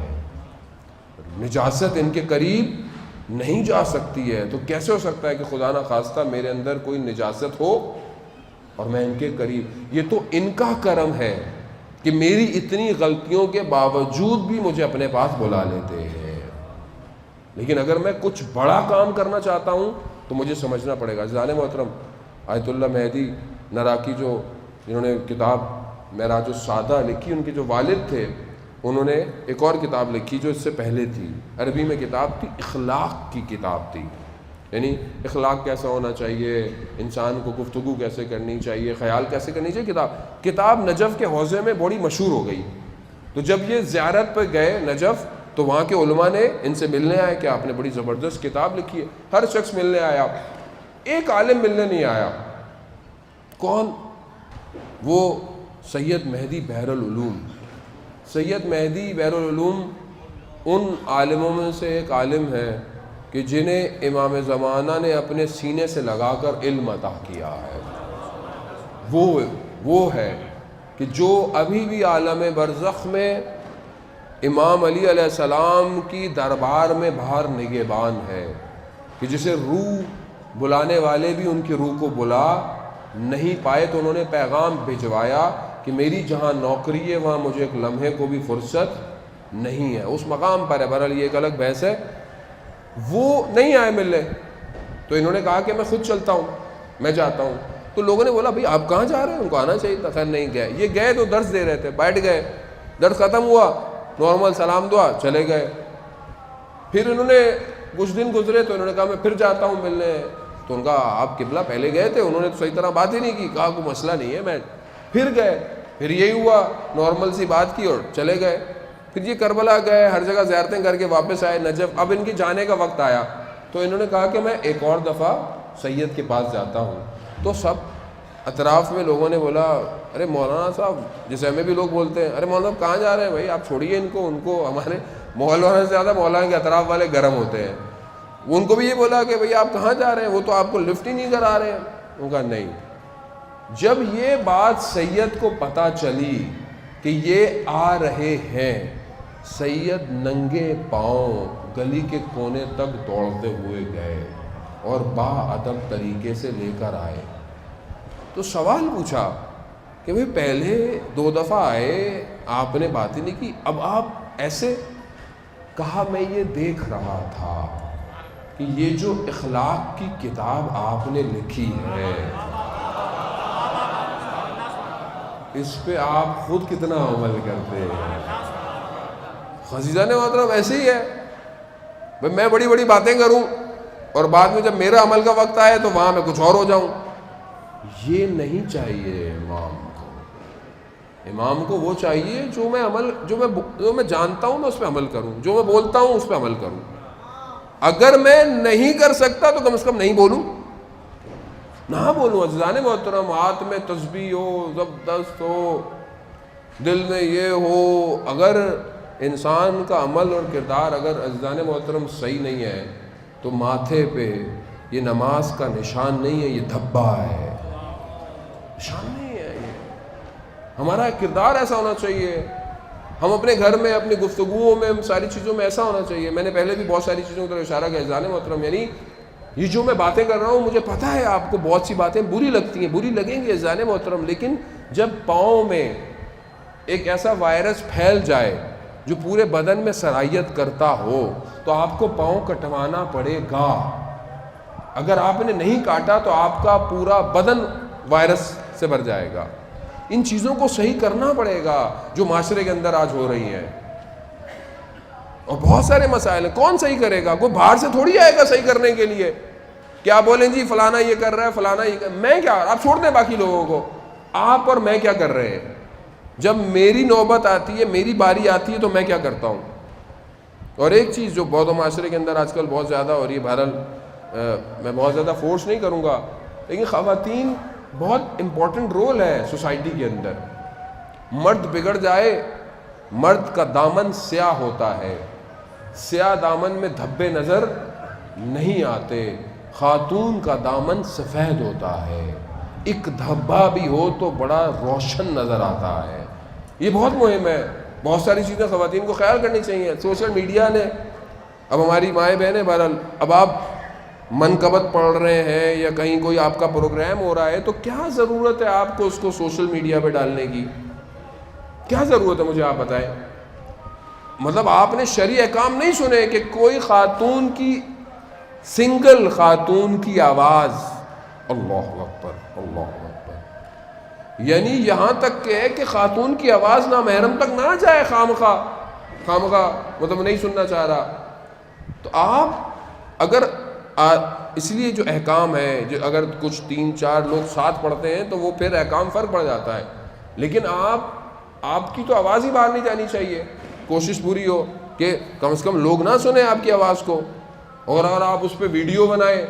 نجاست ان کے قریب نہیں جا سکتی ہے. تو کیسے ہو سکتا ہے کہ خدا نخواستہ میرے اندر کوئی نجاست ہو اور میں ان کے قریب؟ یہ تو ان کا کرم ہے کہ میری اتنی غلطیوں کے باوجود بھی مجھے اپنے پاس بلا لیتے ہیں. لیکن اگر میں کچھ بڑا کام کرنا چاہتا ہوں تو مجھے سمجھنا پڑے گا. عزیزان محترم، آیت اللہ مہدی نراقی جنہوں نے کتاب معراج السعادہ لکھی، ان کے جو والد تھے انہوں نے ایک اور کتاب لکھی جو اس سے پہلے تھی. عربی میں کتاب تھی، اخلاق کی کتاب تھی. یعنی اخلاق کیسا ہونا چاہیے، انسان کو گفتگو کیسے کرنی چاہیے، خیال کیسے کرنی چاہیے. کتاب نجف کے حوزے میں بڑی مشہور ہو گئی. تو جب یہ زیارت پہ گئے نجف تو وہاں کے علماء نے ان سے ملنے آئے کہ آپ نے بڑی زبردست کتاب لکھی ہے. ہر شخص ملنے آیا، ایک عالم ملنے نہیں آیا. کون؟ وہ سید مہدی بحر العلوم. سید مہدی بحر العلوم ان عالموں میں سے ایک عالم ہے کہ جنہیں امام زمانہ نے اپنے سینے سے لگا کر علم عطا کیا ہے. وہ ہے کہ جو ابھی بھی عالم برزخ میں امام علی علیہ السلام کی دربار میں باہر نگہبان ہے، کہ جسے روح بلانے والے بھی ان کی روح کو بلا نہیں پائے تو انہوں نے پیغام بھجوایا کہ میری جہاں نوکری ہے وہاں مجھے ایک لمحے کو بھی فرصت نہیں ہے. اس مقام پر ہے. بہرحال یہ ایک الگ بحث ہے. وہ نہیں آئے ملنے تو انہوں نے کہا کہ میں خود چلتا ہوں، میں جاتا ہوں. تو لوگوں نے بولا بھئی آپ کہاں جا رہے ہیں؟ ان کو آنا چاہیے تھا. خیر نہیں گئے. یہ گئے تو درس دے رہے تھے، بیٹھ گئے، درس ختم ہوا، نارمل سلام دعا، چلے گئے. پھر انہوں نے کچھ دن گزرے تو انہوں نے کہا میں پھر جاتا ہوں ملنے. تو ان کا آپ قبلہ پہلے گئے تھے، انہوں نے تو صحیح طرح بات ہی نہیں کی. کہا کوئی مسئلہ نہیں ہے، میں پھر گئے. پھر یہی ہوا، نارمل سی بات کی اور چلے گئے. پھر یہ کربلا گئے، ہر جگہ زیارتیں کر کے واپس آئے نجف. اب ان کی جانے کا وقت آیا تو انہوں نے کہا کہ میں ایک اور دفعہ سید کے پاس جاتا ہوں. تو سب اطراف میں لوگوں نے بولا ارے مولانا صاحب، جسے ہمیں بھی لوگ بولتے ہیں، ارے مولانا صاحب کہاں جا رہے ہیں بھائی، آپ چھوڑیے ان کو ہمارے ماحول والوں سے زیادہ مولانا کے اطراف والے گرم ہوتے ہیں. ان کو بھی یہ بولا کہ بھئی آپ کہاں جا رہے ہیں، وہ تو آپ کو لفٹ ہی نہیں کرا رہے ہیں. ان کا نہیں. جب یہ بات سید کو پتہ چلی کہ یہ آ رہے ہیں، سید ننگے پاؤں گلی کے کونے تک دوڑتے ہوئے گئے اور با ادب طریقے سے لے کر آئے. تو سوال پوچھا کہ بھئی پہلے 2 دفعہ آئے، آپ نے بات ہی نہیں کی، اب آپ ایسے؟ کہا میں یہ دیکھ رہا تھا کہ یہ جو اخلاق کی کتاب آپ نے لکھی ہے اس پہ آپ خود کتنا عمل کرتے ہیں. عزیزان محترم ایسے ہی ہے. بھئی میں بڑی بڑی باتیں کروں اور بعد میں جب میرا عمل کا وقت آئے تو وہاں میں کچھ اور ہو جاؤں. یہ نہیں چاہیے امام کو وہ چاہیے جو میں جانتا ہوں میں اس پہ عمل کروں، جو میں بولتا ہوں اس پہ عمل کروں. اگر میں نہیں کر سکتا تو کم از کم نہیں بولوں، نہ بولوں. عزیزان محترم، ہاتھ میں تسبیح ہو، زبردست ہو، دل میں یہ ہو، اگر انسان کا عمل اور کردار اگر عزیزان محترم صحیح نہیں ہے تو ماتھے پہ یہ نماز کا نشان نہیں ہے، یہ دھبا ہے، نشان نہیں ہے. یہ ہمارا کردار ایسا ہونا چاہیے. ہم اپنے گھر میں، اپنی گفتگوؤں میں، ساری چیزوں میں ایسا ہونا چاہیے. میں نے پہلے بھی بہت ساری چیزوں کی طرف اشارہ کیا عزیزان محترم. یعنی یہ جو میں باتیں کر رہا ہوں مجھے پتہ ہے آپ کو بہت سی باتیں بری لگتی ہیں، بری لگیں گی عزیزان محترم، لیکن جب پاؤں میں ایک ایسا وائرس پھیل جائے جو پورے بدن میں سرائیت کرتا ہو تو آپ کو پاؤں کٹوانا پڑے گا. اگر آپ نے نہیں کاٹا تو آپ کا پورا بدن وائرس سے بھر جائے گا. ان چیزوں کو صحیح کرنا پڑے گا جو معاشرے کے اندر آج ہو رہی ہیں. اور بہت سارے مسائل ہیں، کون صحیح کرے گا؟ کوئی باہر سے تھوڑی آئے گا صحیح کرنے کے لیے. کیا بولیں جی فلانا یہ کر رہا ہے، فلانا یہ میں کیا، آپ چھوڑ دیں باقی لوگوں کو. آپ اور میں کیا کر رہے ہیں؟ جب میری نوبت آتی ہے، میری باری آتی ہے تو میں کیا کرتا ہوں. اور ایک چیز جو بہت معاشرے کے اندر آج کل بہت زیادہ ہو رہی ہے، بہرحال میں بہت زیادہ فورس نہیں کروں گا، لیکن خواتین بہت امپورٹنٹ رول ہے سوسائٹی کے اندر. مرد بگڑ جائے، مرد کا دامن سیاہ ہوتا ہے، سیاہ دامن میں دھبے نظر نہیں آتے. خاتون کا دامن سفید ہوتا ہے، ایک دھبا بھی ہو تو بڑا روشن نظر آتا ہے. یہ بہت مہم ہے. بہت ساری چیزیں خواتین کو خیال کرنی چاہیے. سوشل میڈیا نے اب ہماری مائیں بہنیں، بہرحال اب آپ منقبت پڑھ رہے ہیں یا کہیں کوئی آپ کا پروگرام ہو رہا ہے تو کیا ضرورت ہے آپ کو اس کو سوشل میڈیا پہ ڈالنے کی؟ کیا ضرورت ہے مجھے آپ بتائیں. مطلب آپ نے شرعی احکام نہیں سنے کہ کوئی خاتون کی سنگل خاتون کی آواز، اللہ اکبر اللہ اکبر، یعنی یہاں تک کہ ہے کہ خاتون کی آواز نامحرم تک نہ جائے، خامخواہ مطلب نہیں سننا چاہ رہا. تو آپ اگر اس لیے جو احکام ہے، جو اگر کچھ 3-4 لوگ ساتھ پڑھتے ہیں تو وہ پھر احکام فرق پڑ جاتا ہے، لیکن آپ کی تو آواز ہی باہر نہیں جانی چاہیے. کوشش پوری ہو کہ کم سے کم لوگ نہ سنیں آپ کی آواز کو. اور اگر آپ اس پہ ویڈیو بنائیں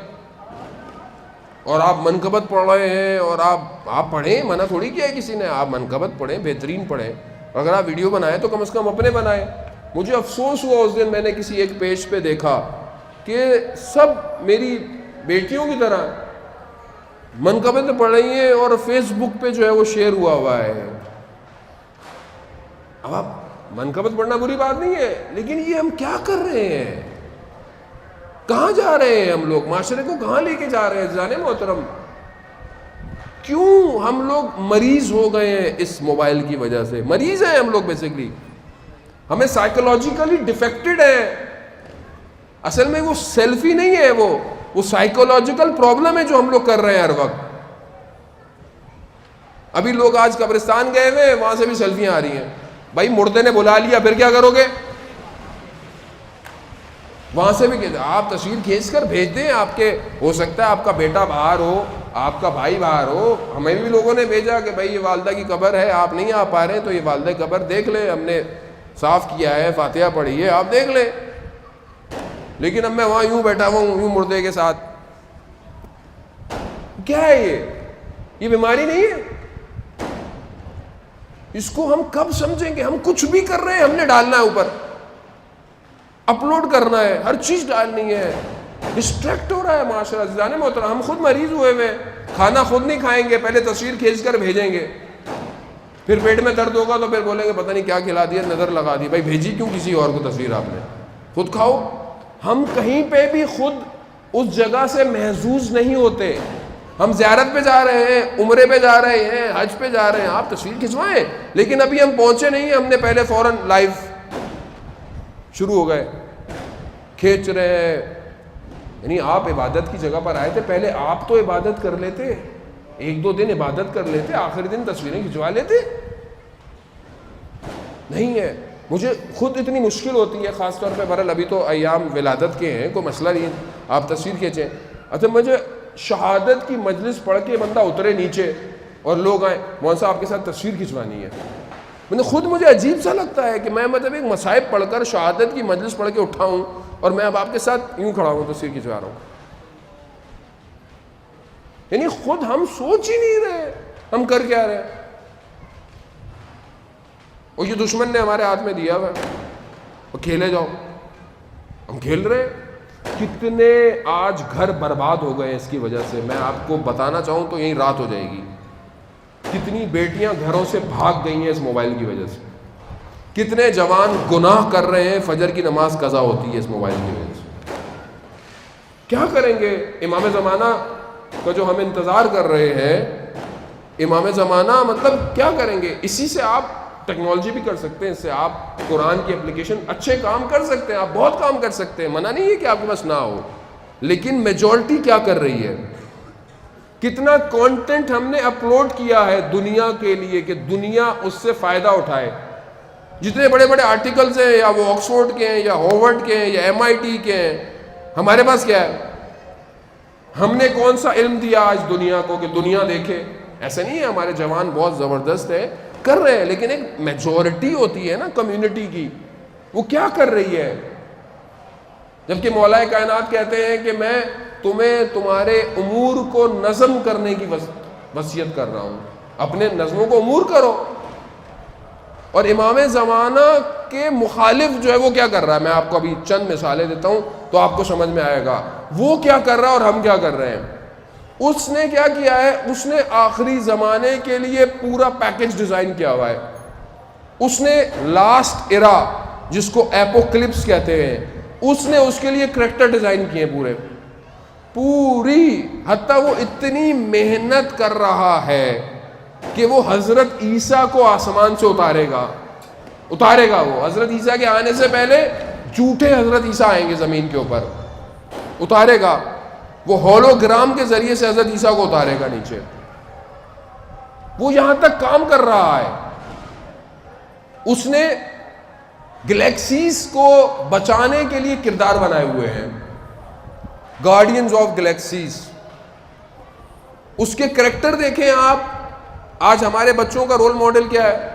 اور آپ منقبت پڑھ رہے ہیں اور آپ پڑھیں، منع تھوڑی کیا ہے کسی نے، آپ منقبت پڑھیں، بہترین پڑھیں. اگر آپ ویڈیو بنائیں تو کم سے کم اپنے بنائیں. مجھے افسوس ہوا اس دن میں نے کسی ایک پیج پہ دیکھا کہ سب میری بیٹیوں کی طرح منقبت پڑھ رہی ہیں اور فیس بک پہ جو ہے وہ شیئر ہوا ہے. اب آپ منقبت پڑھنا بری بات نہیں ہے، لیکن یہ ہم کیا کر رہے ہیں؟ کہاں جا رہے ہیں ہم لوگ؟ معاشرے کو کہاں لے کے جا رہے ہیں؟ جانے محترم، کیوں ہم لوگ مریض ہو گئے ہیں اس موبائل کی وجہ سے؟ مریض ہیں ہم لوگ بیسیکلی، ہمیں سائیکولوجیکلی ڈیفیکٹڈ ہے. اصل میں وہ سیلفی نہیں ہے، وہ سائیکولوجیکل پرابلم ہے جو ہم لوگ کر رہے ہیں ہر وقت. ابھی لوگ آج قبرستان گئے ہوئے، وہاں سے بھی سیلفیاں آ رہی ہیں. بھائی مردے نے بلا لیا، پھر کیا کرو گے؟ وہاں سے بھی آپ تصویر کھینچ کر بھیج دیں. آپ کے ہو سکتا ہے آپ کا بیٹا باہر ہو، آپ کا بھائی باہر ہو. ہمیں بھی لوگوں نے بھیجا کہ بھائی یہ والدہ کی قبر ہے، آپ نہیں آ پا رہے تو یہ والدہ کی قبر دیکھ لیں، ہم نے صاف کیا ہے، فاتحہ پڑھی ہے، آپ دیکھ لیں. لیکن اب میں وہاں یوں بیٹھا ہوا ہوں، یوں مردے کے ساتھ. کیا ہے یہ بیماری نہیں ہے؟ اس کو ہم کب سمجھیں گے؟ ہم کچھ بھی کر رہے ہیں، ہم نے ڈالنا ہے اوپر، اپلوڈ کرنا ہے، ہر چیز ڈالنی ہے. ڈسٹریکٹ ہو رہا ہے معاشرہ. جانے محترم، ہم خود مریض ہوئے ہوئے، کھانا خود نہیں کھائیں گے، پہلے تصویر کھینچ کر بھیجیں گے، پھر پیٹ میں درد ہوگا تو پھر بولیں گے پتہ نہیں کیا کھلا دیا، نظر لگا دی. بھائی بھیجی کیوں کسی اور کو تصویر؟ آپ نے خود کھاؤ. ہم کہیں پہ بھی خود اس جگہ سے محظوظ نہیں ہوتے. ہم زیارت پہ جا رہے ہیں، عمرے پہ جا رہے ہیں، حج پہ جا رہے ہیں، آپ تصویر کھنچوائیں، لیکن ابھی ہم پہنچے نہیں ہیں، ہم نے پہلے فوراً لائیو شروع ہو گئے، کھینچ رہے ہیں. یعنی آپ عبادت کی جگہ پر آئے تھے، پہلے آپ تو عبادت کر لیتے، 1-2 دن عبادت کر لیتے، آخری دن تصویریں کھنچوا لیتے. نہیں ہے. مجھے خود اتنی مشکل ہوتی ہے، خاص طور پہ بہرحال ابھی تو ایام ولادت کے ہیں، کوئی مسئلہ نہیں، آپ تصویر کھینچیں. اچھا مجھے شہادت کی مجلس پڑھ کے بندہ اترے نیچے اور لوگ آئیں، مولوی صاحب آپ کے ساتھ تصویر کھنچوانی ہے. مجھے عجیب سا لگتا ہے کہ میں مطلب ایک مصائب پڑھ کر، شہادت کی مجلس پڑھ کے اٹھا ہوں اور میں اب آپ کے ساتھ یوں کھڑا ہوں، تصویر کھنچوا رہا ہوں. یعنی خود ہم سوچ ہی نہیں رہے ہم کر کیا رہے ہیں. اور یہ دشمن نے ہمارے ہاتھ میں دیا ہوا ہے، اور کھیلے جاؤ. ہم کھیل رہے ہیں. کتنے آج گھر برباد ہو گئے اس کی وجہ سے. میں آپ کو بتانا چاہوں تو یہی رات ہو جائے گی. کتنی بیٹیاں گھروں سے بھاگ گئی ہیں اس موبائل کی وجہ سے. کتنے جوان گناہ کر رہے ہیں، فجر کی نماز قضا ہوتی ہے اس موبائل کی وجہ سے. کیا کریں گے؟ امام زمانہ کا جو ہم انتظار کر رہے ہیں، امام زمانہ مطلب کیا کریں گے؟ اسی سے آپ ٹیکنالوجی بھی کر سکتے ہیں، اس سے آپ قرآن کی اپلیکیشن اچھے کام کر سکتے ہیں، آپ بہت کام کر سکتے ہیں، منع نہیں ہے کہ آپ کے پاس نہ ہو. لیکن میجورٹی کیا کر رہی ہے؟ کتنا کانٹینٹ ہم نے اپلوڈ کیا ہے دنیا کے لیے کہ دنیا اس سے فائدہ اٹھائے. جتنے بڑے بڑے آرٹیکلز ہیں، یا وہ آکسفورڈ کے ہیں، یا ہارورڈ کے ہیں، یا MIT کے ہیں، ہمارے پاس کیا ہے؟ ہم نے کون سا علم دیا آج دنیا کو کہ دنیا دیکھے؟ ایسا نہیں ہے. ہمارے جوان بہت زبردست ہے، کر رہے ہیں، لیکن ایک میجورٹی ہوتی ہے نا کمیونٹی کی، وہ کیا کر رہی ہے؟ جبکہ مولا کائنات کہتے ہیں کہ میں تمہیں تمہارے امور کو نظم کرنے کی وصیت کر رہا ہوں، اپنے نظموں کو امور کرو. اور امام زمانہ کے مخالف جو ہے وہ کیا کر رہا ہے؟ میں آپ کو ابھی چند مثالیں دیتا ہوں تو آپ کو سمجھ میں آئے گا وہ کیا کر رہا ہے اور ہم کیا کر رہے ہیں. اس نے کیا کیا ہے؟ اس نے آخری زمانے کے لیے پورا پیکج ڈیزائن کیا ہوا ہے. اس نے لاسٹ ایرا جس کو ایپوکلپس کہتے ہیں، اس نے اس کے لیے کریکٹر ڈیزائن کیے پوری. حتیٰ وہ اتنی محنت کر رہا ہے کہ وہ حضرت عیسیٰ کو آسمان سے اتارے گا. اتارے گا وہ. حضرت عیسیٰ کے آنے سے پہلے جھوٹے حضرت عیسیٰ آئیں گے زمین کے اوپر, اتارے گا وہ ہولوگرام کے ذریعے سے حضرت عیسیٰ کو اتارے گا نیچے. وہ یہاں تک کام کر رہا ہے. اس نے گلیکسیز کو بچانے کے لیے کردار بنائے ہوئے ہیں, گارڈینز آف گلیکسیز. اس کے کریکٹر دیکھیں آپ. آج ہمارے بچوں کا رول ماڈل کیا ہے؟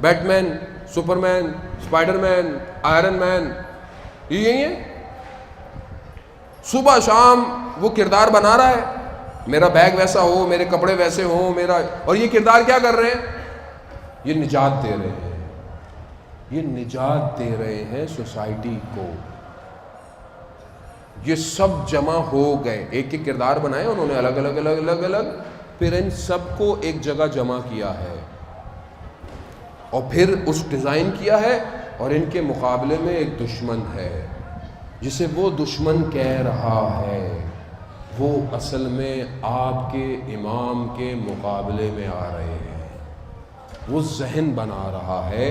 بیٹ مین, سپر مین, اسپائڈر مین, آئرن مین, یہی ہے. صبح شام وہ کردار بنا رہا ہے, میرا بیگ ویسا ہو, میرے کپڑے ویسے ہوں, میرا. اور یہ کردار کیا کر رہے ہیں؟ یہ نجات دے رہے ہیں, یہ نجات دے رہے ہیں سوسائٹی کو. یہ سب جمع ہو گئے, ایک ایک کردار بنائے انہوں نے, الگ الگ الگ الگ الگ, پھر ان سب کو ایک جگہ جمع کیا ہے اور پھر اس ڈیزائن کیا ہے. اور ان کے مقابلے میں ایک دشمن ہے جسے وہ دشمن کہہ رہا ہے, وہ اصل میں آپ کے امام کے مقابلے میں آ رہے ہیں. وہ ذہن بنا رہا ہے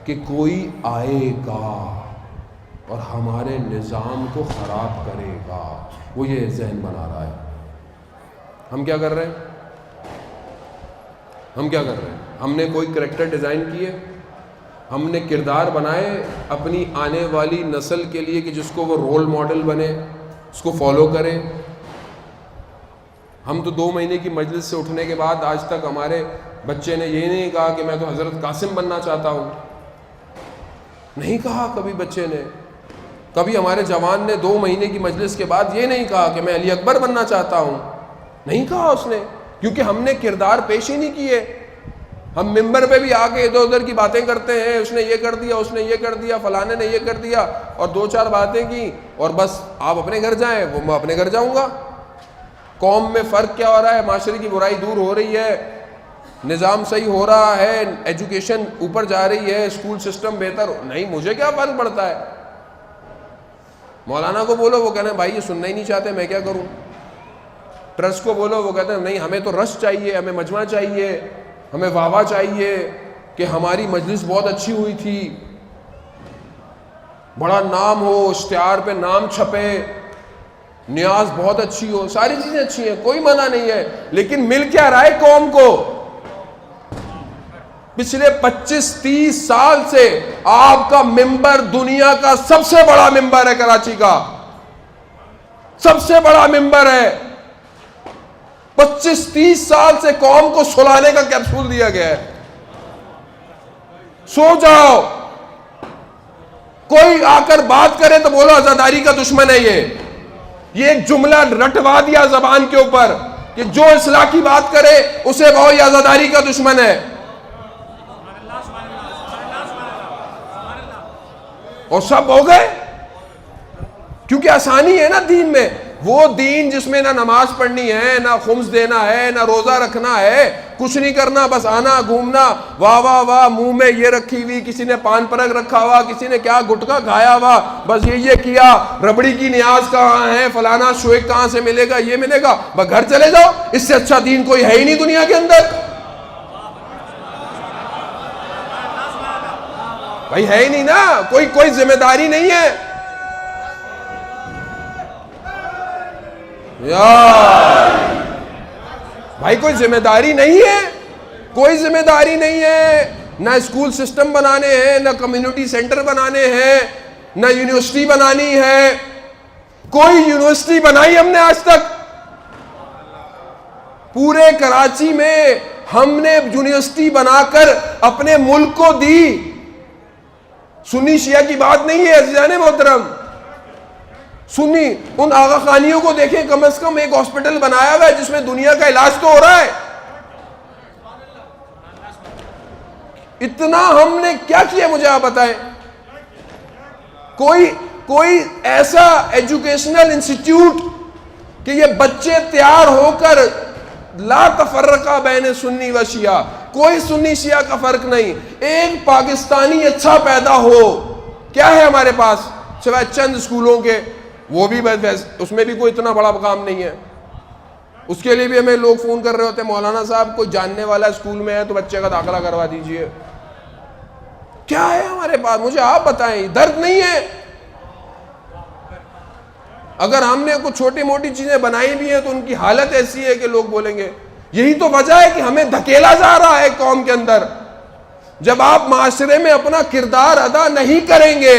کہ کوئی آئے گا اور ہمارے نظام کو خراب کرے گا. وہ یہ ذہن بنا رہا ہے. ہم کیا کر رہے ہیں؟ ہم کیا کر رہے ہیں؟ ہم نے کوئی کریکٹر ڈیزائن کیے, ہم نے کردار بنائے اپنی آنے والی نسل کے لیے کہ جس کو وہ رول ماڈل بنے, اس کو فالو کرے. ہم تو 2 مہینے کی مجلس سے اٹھنے کے بعد آج تک ہمارے بچے نے یہ نہیں کہا کہ میں تو حضرت قاسم بننا چاہتا ہوں. نہیں کہا کبھی بچے نے. کبھی ہمارے جوان نے 2 مہینے کی مجلس کے بعد یہ نہیں کہا کہ میں علی اکبر بننا چاہتا ہوں. نہیں کہا اس نے, کیونکہ ہم نے کردار پیش ہی نہیں کیے. ہم ممبر پہ بھی آ کے ادھر ادھر کی باتیں کرتے ہیں, اس نے یہ کر دیا, اس نے یہ کر دیا, فلانے نے یہ کر دیا, اور 2-4 باتیں کی اور بس آپ اپنے گھر جائیں, وہ میں اپنے گھر جاؤں گا. قوم میں فرق کیا ہو رہا ہے؟ معاشرے کی برائی دور ہو رہی ہے, نظام صحیح ہو رہا ہے, ایجوکیشن اوپر جا رہی ہے, اسکول سسٹم بہتر. نہیں, مجھے کیا فرق پڑتا ہے؟ مولانا کو بولو, وہ کہنا ہے بھائی یہ سننا ہی نہیں چاہتے, میں کیا کروں. ٹرسٹ کو بولو, وہ کہتے ہیں نہیں ہمیں تو رش چاہیے, ہمیں مجمع چاہیے, ہمیں واہ چاہیے کہ ہماری مجلس بہت اچھی ہوئی تھی, بڑا نام ہو, اشتہار پہ نام چھپے, نیاز بہت اچھی ہو. ساری چیزیں اچھی ہیں, کوئی منع نہیں ہے, لیکن مل کیا رہا ہے قوم کو؟ پچھلے 25-30 سال سے آپ کا ممبر دنیا کا سب سے بڑا ممبر ہے, کراچی کا سب سے بڑا ممبر ہے. 25-30 سال سے قوم کو سلانے کا کیپسول دیا گیا ہے. سو جاؤ, کوئی آ کر بات کرے تو بولو عزاداری کا دشمن ہے. یہ ایک جملہ رٹوا دیا زبان کے اوپر کہ جو اصلاح کی بات کرے اسے کہو یہ عزاداری کا دشمن ہے. اور سب ہو گئے, کیونکہ آسانی ہے نا دین میں. وہ دین جس میں نہ نماز پڑھنی ہے, نہ خمس دینا ہے, نہ روزہ رکھنا ہے, کچھ نہیں کرنا, بس آنا گھومنا, واہ واہ واہ, منہ میں یہ رکھی ہوئی, کسی نے پان پرگ رکھا ہوا, کسی نے کیا گٹکا کھایا ہوا, بس یہ کیا, ربڑی کی نیاز کہاں ہے, فلانا شویک کہاں سے ملے گا, یہ ملے گا, بس گھر چلے جاؤ. اس سے اچھا دین کوئی ہے ہی نہیں دنیا کے اندر. بھائی ہے ہی نہیں نا, کوئی ذمہ داری نہیں ہے. بھائی کوئی ذمہ داری نہیں ہے, کوئی ذمہ داری نہیں ہے. نہ اسکول سسٹم بنانے ہیں, نہ کمیونٹی سینٹر بنانے ہیں, نہ یونیورسٹی بنانی ہے. کوئی یونیورسٹی بنائی ہم نے آج تک؟ پورے کراچی میں ہم نے یونیورسٹی بنا کر اپنے ملک کو دی. سنی شیعہ کی بات نہیں ہے عزیزان محترم. سنی ان آغا خانیوں کو دیکھیں, کم از کم ایک ہاسپٹل بنایا ہوا ہے جس میں دنیا کا علاج تو ہو رہا ہے. اتنا ہم نے کیا کیا مجھے آپ بتائیں؟ کوئی ایسا ایجوکیشنل انسٹیٹیوٹ کہ یہ بچے تیار ہو کر لا تفرقہ بین سنی و شیعہ, کوئی سنی شیعہ کا فرق نہیں, ایک پاکستانی اچھا پیدا ہو. کیا ہے ہمارے پاس سوائے چند اسکولوں کے؟ وہ بھی اس میں بھی کوئی اتنا بڑا کام نہیں ہے. اس کے لیے بھی ہمیں لوگ فون کر رہے ہوتے ہیں, مولانا صاحب کوئی جاننے والا اسکول میں ہے تو بچے کا داخلہ کروا دیجئے. کیا ہے ہمارے پاس؟ مجھے آپ بتائیں. درد نہیں ہے؟ اگر ہم نے کچھ چھوٹی موٹی چیزیں بنائی بھی ہیں تو ان کی حالت ایسی ہے کہ لوگ بولیں گے. یہی تو وجہ ہے کہ ہمیں دھکیلا جا رہا ہے قوم کے اندر. جب آپ معاشرے میں اپنا کردار ادا نہیں کریں گے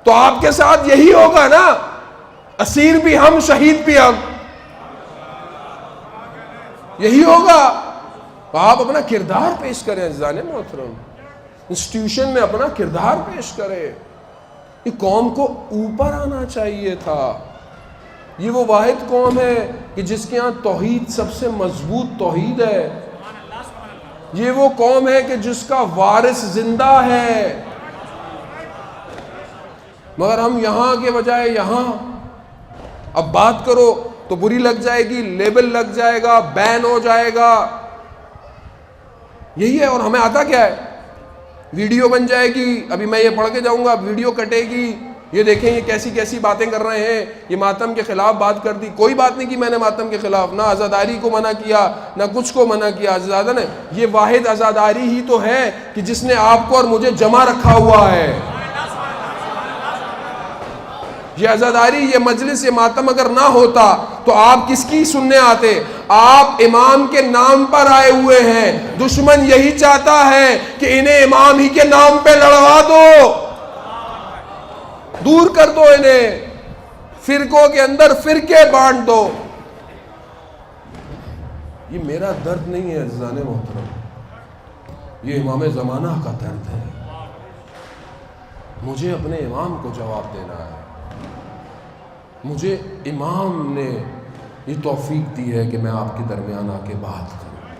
تو آپ کے ساتھ یہی ہوگا نا، اسیر بھی ہم، شہید بھی ہم. یہی ہوگا. تو آپ اپنا کردار پیش کریں عزیزان محترم، انسٹیٹیوشن میں اپنا کردار پیش کریں. یہ قوم کو اوپر آنا چاہیے تھا. یہ وہ واحد قوم ہے کہ جس کے ہاں توحید سب سے مضبوط توحید ہے. یہ وہ قوم ہے کہ جس کا وارث زندہ ہے. مگر ہم یہاں کے بجائے یہاں، اب بات کرو تو بری لگ جائے گی، لیبل لگ جائے گا، بین ہو جائے گا. یہی ہے. اور ہمیں آتا کیا ہے؟ ویڈیو بن جائے گی، ابھی میں یہ پڑھ کے جاؤں گا، ویڈیو کٹے گی، یہ دیکھیں یہ کیسی کیسی باتیں کر رہے ہیں، یہ ماتم کے خلاف بات کر دی. کوئی بات نہیں کی میں نے ماتم کے خلاف، نہ عزاداری کو منع کیا، نہ کچھ کو منع کیا. عزادہ نے یہ واحد عزاداری ہی تو ہے کہ جس نے آپ کو اور مجھے جمع رکھا ہوا ہے. یہ عزاداری، یہ مجلس، یہ ماتم اگر نہ ہوتا تو آپ کس کی سننے آتے؟ آپ امام کے نام پر آئے ہوئے ہیں. دشمن یہی چاہتا ہے کہ انہیں امام ہی کے نام پہ لڑوا دو، دور کر دو انہیں، فرقوں کے اندر فرقے بانٹ دو. یہ میرا درد نہیں ہے عزیزان محترم، یہ امام زمانہ کا درد ہے. مجھے اپنے امام کو جواب دینا ہے. مجھے امام نے یہ توفیق دی ہے کہ میں آپ کے درمیان آ کے بات کروں،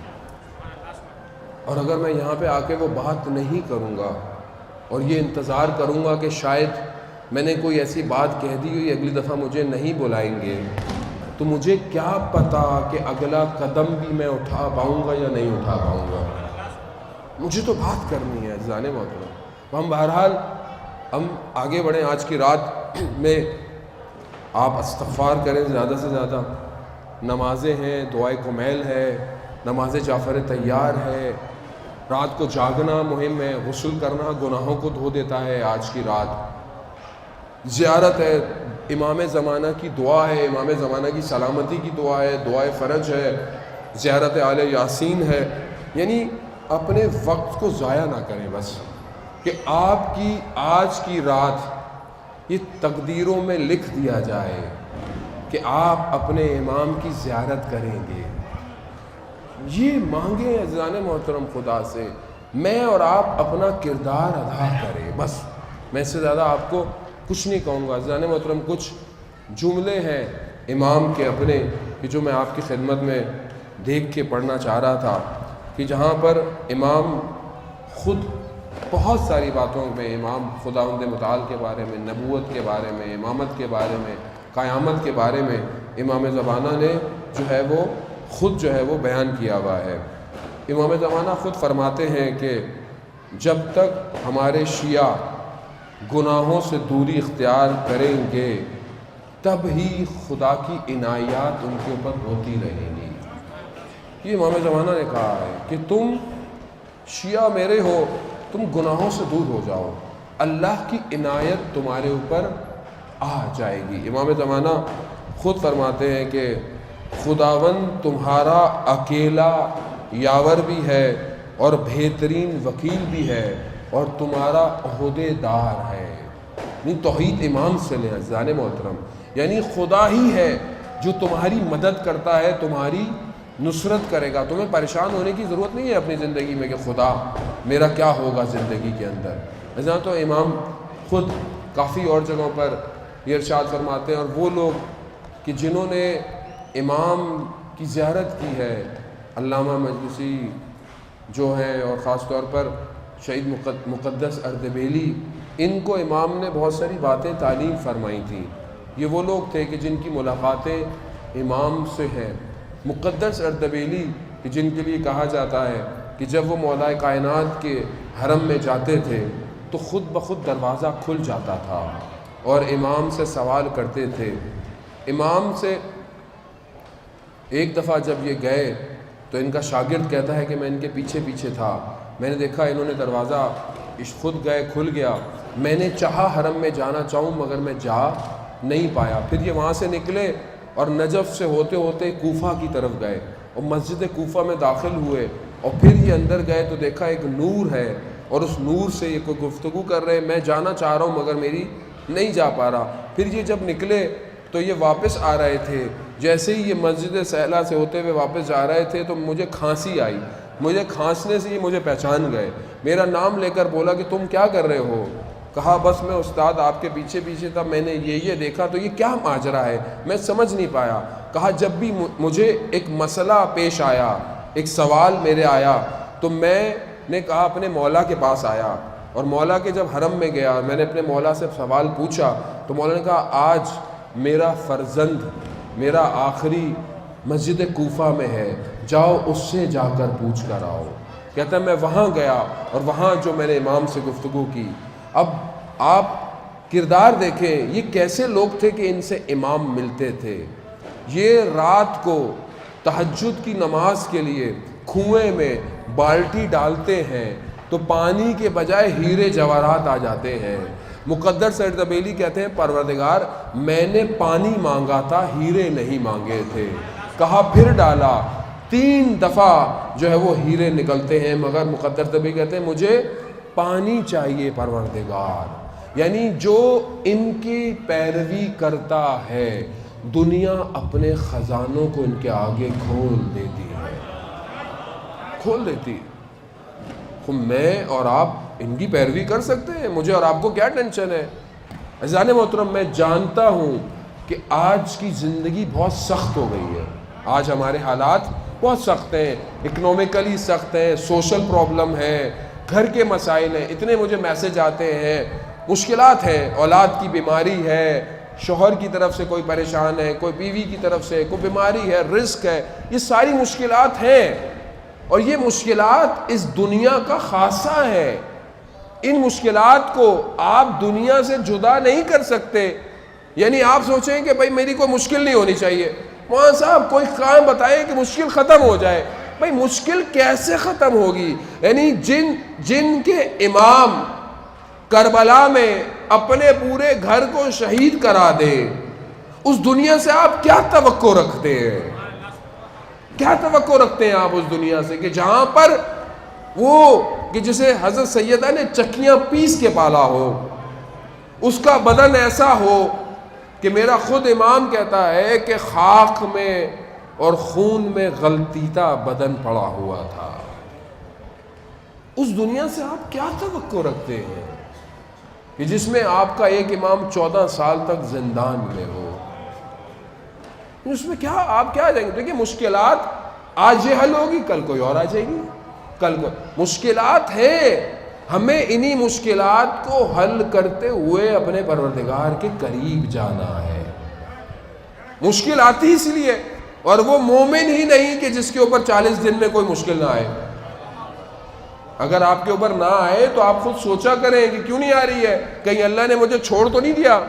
اور اگر میں یہاں پہ آ کے وہ بات نہیں کروں گا اور یہ انتظار کروں گا کہ شاید میں نے کوئی ایسی بات کہہ دی ہوئی اگلی دفعہ مجھے نہیں بلائیں گے، تو مجھے کیا پتا کہ اگلا قدم بھی میں اٹھا پاؤں گا یا نہیں اٹھا پاؤں گا. مجھے تو بات کرنی ہے عزیزان محترم. ہم بہرحال ہم آگے بڑھیں. آج کی رات میں آپ استغفار کریں زیادہ سے زیادہ. نمازیں ہیں، دعائے کمیل ہے، نماز جعفر تیار ہے، رات کو جاگنا مہم ہے، غسل کرنا گناہوں کو دھو دیتا ہے. آج کی رات زیارت ہے، امام زمانہ کی دعا ہے، امام زمانہ کی سلامتی کی دعا ہے، دعائے فرج ہے، زیارت آل یاسین ہے. یعنی اپنے وقت کو ضائع نہ کریں، بس کہ آپ کی آج کی رات یہ تقدیروں میں لکھ دیا جائے کہ آپ اپنے امام کی زیارت کریں گے. یہ مانگیں عزیزان محترم خدا سے، میں اور آپ اپنا کردار ادا کریں. بس میں اس سے زیادہ آپ کو کچھ نہیں کہوں گا. عزیزان محترم کچھ جملے ہیں امام کے اپنے کہ جو میں آپ کی خدمت میں دیکھ کے پڑھنا چاہ رہا تھا، کہ جہاں پر امام خود بہت ساری باتوں میں، امام خداوند متعال کے بارے میں، نبوت کے بارے میں، امامت کے بارے میں، قیامت کے بارے میں امام زمانہ نے جو ہے وہ خود جو ہے وہ بیان کیا ہوا ہے. امام زمانہ خود فرماتے ہیں کہ جب تک ہمارے شیعہ گناہوں سے دوری اختیار کریں گے تب ہی خدا کی عنایات ان کے اوپر ہوتی رہیں گی. یہ امام زمانہ نے کہا ہے کہ تم شیعہ میرے ہو، تم گناہوں سے دور ہو جاؤ، اللہ کی عنایت تمہارے اوپر آ جائے گی. امام زمانہ خود فرماتے ہیں کہ خداوند تمہارا اکیلا یاور بھی ہے اور بہترین وکیل بھی ہے اور تمہارا عہدے دار ہے. یعنی توحید امام سے لیں عزیزان محترم، یعنی خدا ہی ہے جو تمہاری مدد کرتا ہے، تمہاری نصرت کرے گا. تمہیں پریشان ہونے کی ضرورت نہیں ہے اپنی زندگی میں کہ خدا میرا کیا ہوگا زندگی کے اندر. ایسا تو امام خود کافی اور جگہوں پر یہ ارشاد فرماتے ہیں. اور وہ لوگ کہ جنہوں نے امام کی زیارت کی ہے، علامہ مجلسی جو ہیں اور خاص طور پر شہید مقدس اردبیلی، ان کو امام نے بہت ساری باتیں تعلیم فرمائی تھیں. یہ وہ لوگ تھے کہ جن کی ملاقاتیں امام سے ہیں. مقدس اردبیلی کہ جن کے لیے کہا جاتا ہے کہ جب وہ مولا کائنات کے حرم میں جاتے تھے تو خود بخود دروازہ کھل جاتا تھا اور امام سے سوال کرتے تھے. امام سے ایک دفعہ جب یہ گئے تو ان کا شاگرد کہتا ہے کہ میں ان کے پیچھے پیچھے تھا. میں نے دیکھا انہوں نے دروازہ خود گئے کھل گیا، میں نے چاہا حرم میں جانا چاہوں مگر میں جا نہیں پایا۔ پھر یہ وہاں سے نکلے اور نجف سے ہوتے ہوتے کوفہ کی طرف گئے اور مسجد کوفہ میں داخل ہوئے، اور پھر یہ اندر گئے تو دیکھا ایک نور ہے اور اس نور سے یہ کوئی گفتگو کر رہے ہیں، میں جانا چاہ رہا ہوں مگر میری نہیں جا پا رہا۔ پھر یہ جب نکلے تو یہ واپس آ رہے تھے، جیسے ہی یہ مسجد سہلا سے ہوتے ہوئے واپس جا رہے تھے تو مجھے کھانسی آئی، مجھے کھانسنے سے یہ مجھے پہچان گئے، میرا نام لے کر بولا کہ تم کیا کر رہے ہو؟ کہا بس میں استاد آپ کے پیچھے پیچھے تھا، میں نے یہ دیکھا تو یہ کیا ماجرا ہے، میں سمجھ نہیں پایا۔ کہا جب بھی مجھے ایک مسئلہ پیش آیا، ایک سوال میرے آیا تو میں نے کہا اپنے مولا کے پاس آیا، اور مولا کے جب حرم میں گیا میں نے اپنے مولا سے سوال پوچھا تو مولا نے کہا آج میرا فرزند میرا آخری مسجد کوفہ میں ہے، جاؤ اس سے جا کر پوچھ کر آؤ۔ کہتا ہے میں وہاں گیا اور وہاں جو میں نے امام سے گفتگو کی۔ اب آپ کردار دیکھیں یہ کیسے لوگ تھے کہ ان سے امام ملتے تھے۔ یہ رات کو تہجد کی نماز کے لیے کنویں میں بالٹی ڈالتے ہیں تو پانی کے بجائے ہیرے جواہرات آ جاتے ہیں۔ مقدر سید زبیلی کہتے ہیں پروردگار میں نے پانی مانگا تھا ہیرے نہیں مانگے تھے۔ کہا پھر ڈالا، 3 دفعہ جو ہے وہ ہیرے نکلتے ہیں، مگر مقدر زبیلی کہتے ہیں مجھے پانی چاہیے پروردگار۔ یعنی جو ان کی پیروی کرتا ہے دنیا اپنے خزانوں کو ان کے آگے کھول دیتی ہے، کھول دیتی ہے۔ میں اور آپ ان کی پیروی کر سکتے ہیں، مجھے اور آپ کو کیا ٹینشن ہے؟ عزیزان محترم میں جانتا ہوں کہ آج کی زندگی بہت سخت ہو گئی ہے، آج ہمارے حالات بہت سخت ہیں، اکنومیکلی سخت ہیں، سوشل پرابلم ہے، گھر کے مسائل ہیں، اتنے مجھے میسج آتے ہیں، مشکلات ہیں، اولاد کی بیماری ہے، شوہر کی طرف سے کوئی پریشان ہے، کوئی بیوی کی طرف سے کوئی بیماری ہے، رزق ہے، یہ ساری مشکلات ہیں، اور یہ مشکلات اس دنیا کا خاصہ ہے۔ ان مشکلات کو آپ دنیا سے جدا نہیں کر سکتے۔ یعنی آپ سوچیں کہ بھائی میری کوئی مشکل نہیں ہونی چاہیے، مولانا صاحب کوئی کام بتائیں کہ مشکل ختم ہو جائے۔ بھائی مشکل کیسے ختم ہوگی؟ یعنی جن کے امام کربلا میں اپنے پورے گھر کو شہید کرا دے، اس دنیا سے آپ کیا توقع رکھتے ہیں؟ کیا توقع رکھتے ہیں آپ اس دنیا سے کہ جہاں پر وہ کہ جسے حضرت سیدہ نے چکیاں پیس کے پالا ہو، اس کا بدن ایسا ہو کہ میرا خود امام کہتا ہے کہ خاک میں اور خون میں غلطیتا بدن پڑا ہوا تھا۔ اس دنیا سے آپ کیا توقع رکھتے ہیں کہ جس میں آپ کا ایک امام 14 سال تک زندان میں ہو؟ اس میں کیا آپ کیا جائیں گے؟ دیکھیں مشکلات آج یہ حل ہوگی، کل کوئی اور آ جائے گی، کل مشکلات ہیں، ہمیں انہی مشکلات کو حل کرتے ہوئے اپنے پروردگار کے قریب جانا ہے۔ مشکل آتی اس لیے، اور وہ مومن ہی نہیں کہ جس کے اوپر 40 دن میں کوئی مشکل نہ آئے۔ اگر آپ کے اوپر نہ آئے تو آپ خود سوچا کریں کہ کیوں نہیں آ رہی ہے، کہیں اللہ نے مجھے چھوڑ تو نہیں دیا۔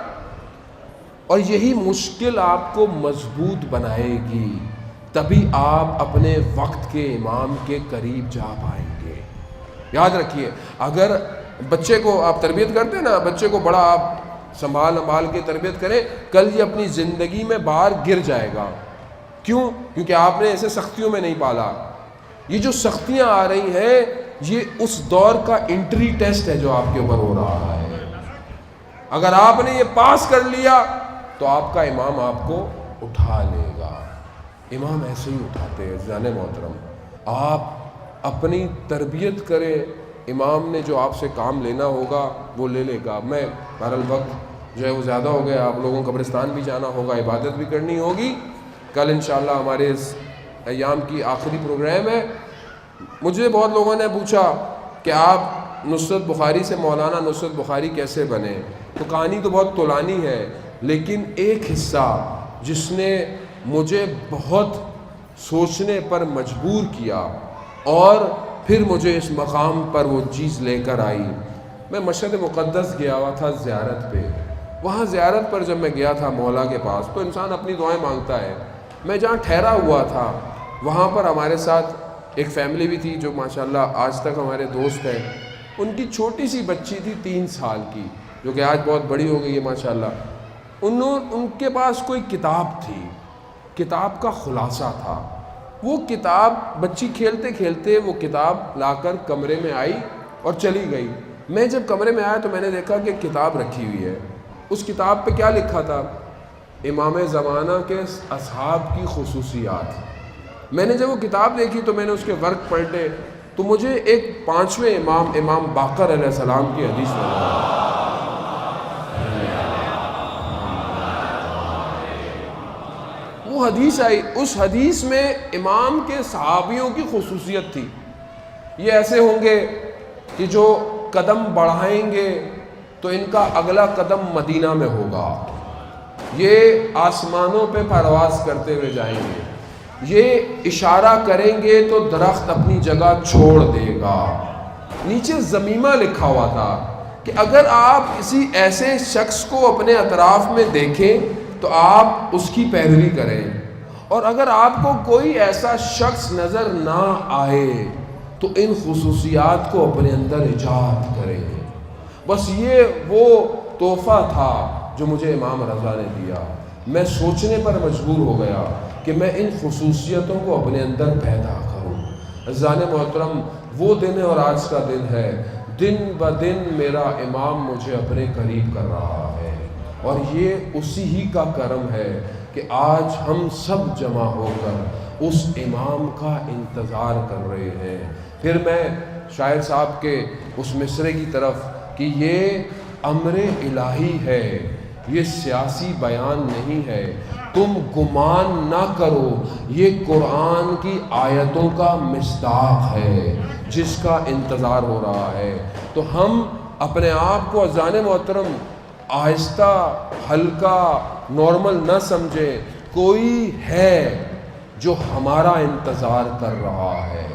اور یہی مشکل آپ کو مضبوط بنائے گی، تبھی آپ اپنے وقت کے امام کے قریب جا پائیں گے۔ یاد رکھیے، اگر بچے کو آپ تربیت کرتے ہیں نا، بچے کو بڑا آپ سنبھال کے تربیت کریں، کل یہ اپنی زندگی میں باہر گر جائے گا۔ کیوں؟ کیونکہ آپ نے ایسے سختیوں میں نہیں پالا۔ یہ جو سختیاں آ رہی ہیں یہ اس دور کا انٹری ٹیسٹ ہے جو آپ کے اوپر ہو رہا ہے۔ اگر آپ نے یہ پاس کر لیا تو آپ کا امام آپ کو اٹھا لے گا۔ امام ایسے ہی اٹھاتے ہیں۔ جان محترم آپ اپنی تربیت کریں، امام نے جو آپ سے کام لینا ہوگا وہ لے لے گا۔ میں بہرحال وقت جو ہے وہ زیادہ ہو گیا، آپ لوگوں کو قبرستان بھی جانا ہوگا، عبادت بھی کرنی ہوگی۔ کل انشاءاللہ ہمارے اس ایام کی آخری پروگرام ہے۔ مجھے بہت لوگوں نے پوچھا کہ آپ نصرت بخاری سے مولانا نصرت بخاری کیسے بنے؟ تو کہانی تو بہت طولانی ہے، لیکن ایک حصہ جس نے مجھے بہت سوچنے پر مجبور کیا اور پھر مجھے اس مقام پر وہ چیز لے کر آئی۔ میں مشہد مقدس گیا ہوا تھا زیارت پہ، وہاں زیارت پر جب میں گیا تھا مولا کے پاس تو انسان اپنی دعائیں مانگتا ہے۔ میں جہاں ٹھہرا ہوا تھا وہاں پر ہمارے ساتھ ایک فیملی بھی تھی جو ماشاءاللہ آج تک ہمارے دوست ہیں. ان کی چھوٹی سی بچی تھی 3 سال کی، جو کہ آج بہت بڑی ہو گئی ہے ماشاءاللہ. ان کے پاس کوئی کتاب تھی، کتاب کا خلاصہ تھا. وہ کتاب بچی کھیلتے کھیلتے وہ کتاب لا کر کمرے میں آئی اور چلی گئی. میں جب کمرے میں آیا تو میں نے دیکھا کہ کتاب رکھی ہوئی ہے. اس کتاب پہ کیا لکھا تھا؟ امام زمانہ کے اصحاب کی خصوصیات. میں نے جب وہ کتاب دیکھی تو میں نے اس کے ورق پلٹے تو مجھے ایک 5ویں امام باقر علیہ السلام کی حدیث نظر. وہ حدیث آئی، اس حدیث میں امام کے صحابیوں کی خصوصیت تھی. یہ ایسے ہوں گے کہ جو قدم بڑھائیں گے تو ان کا اگلا قدم مدینہ میں ہوگا. یہ آسمانوں پہ پرواز کرتے ہوئے جائیں گے. یہ اشارہ کریں گے تو درخت اپنی جگہ چھوڑ دے گا. نیچے ضمیمہ لکھا ہوا تھا کہ اگر آپ کسی ایسے شخص کو اپنے اطراف میں دیکھیں تو آپ اس کی پیروی کریں، اور اگر آپ کو کوئی ایسا شخص نظر نہ آئے تو ان خصوصیات کو اپنے اندر ایجاد کریں. بس یہ وہ تحفہ تھا جو مجھے امام رضا نے دیا. میں سوچنے پر مجبور ہو گیا کہ میں ان خصوصیتوں کو اپنے اندر پیدا کروں. عزیزان محترم، وہ دن ہے اور آج کا دن ہے، دن بدن میرا امام مجھے اپنے قریب کر رہا ہے، اور یہ اسی ہی کا کرم ہے کہ آج ہم سب جمع ہو کر اس امام کا انتظار کر رہے ہیں. پھر میں شاعر صاحب کے اس مصرے کی طرف کہ یہ امر الہی ہے، یہ سیاسی بیان نہیں ہے، تم گمان نہ کرو، یہ قرآن کی آیتوں کا مصداق ہے جس کا انتظار ہو رہا ہے. تو ہم اپنے آپ کو عزیزان محترم آہستہ، ہلکا، نارمل نہ سمجھیں. کوئی ہے جو ہمارا انتظار کر رہا ہے،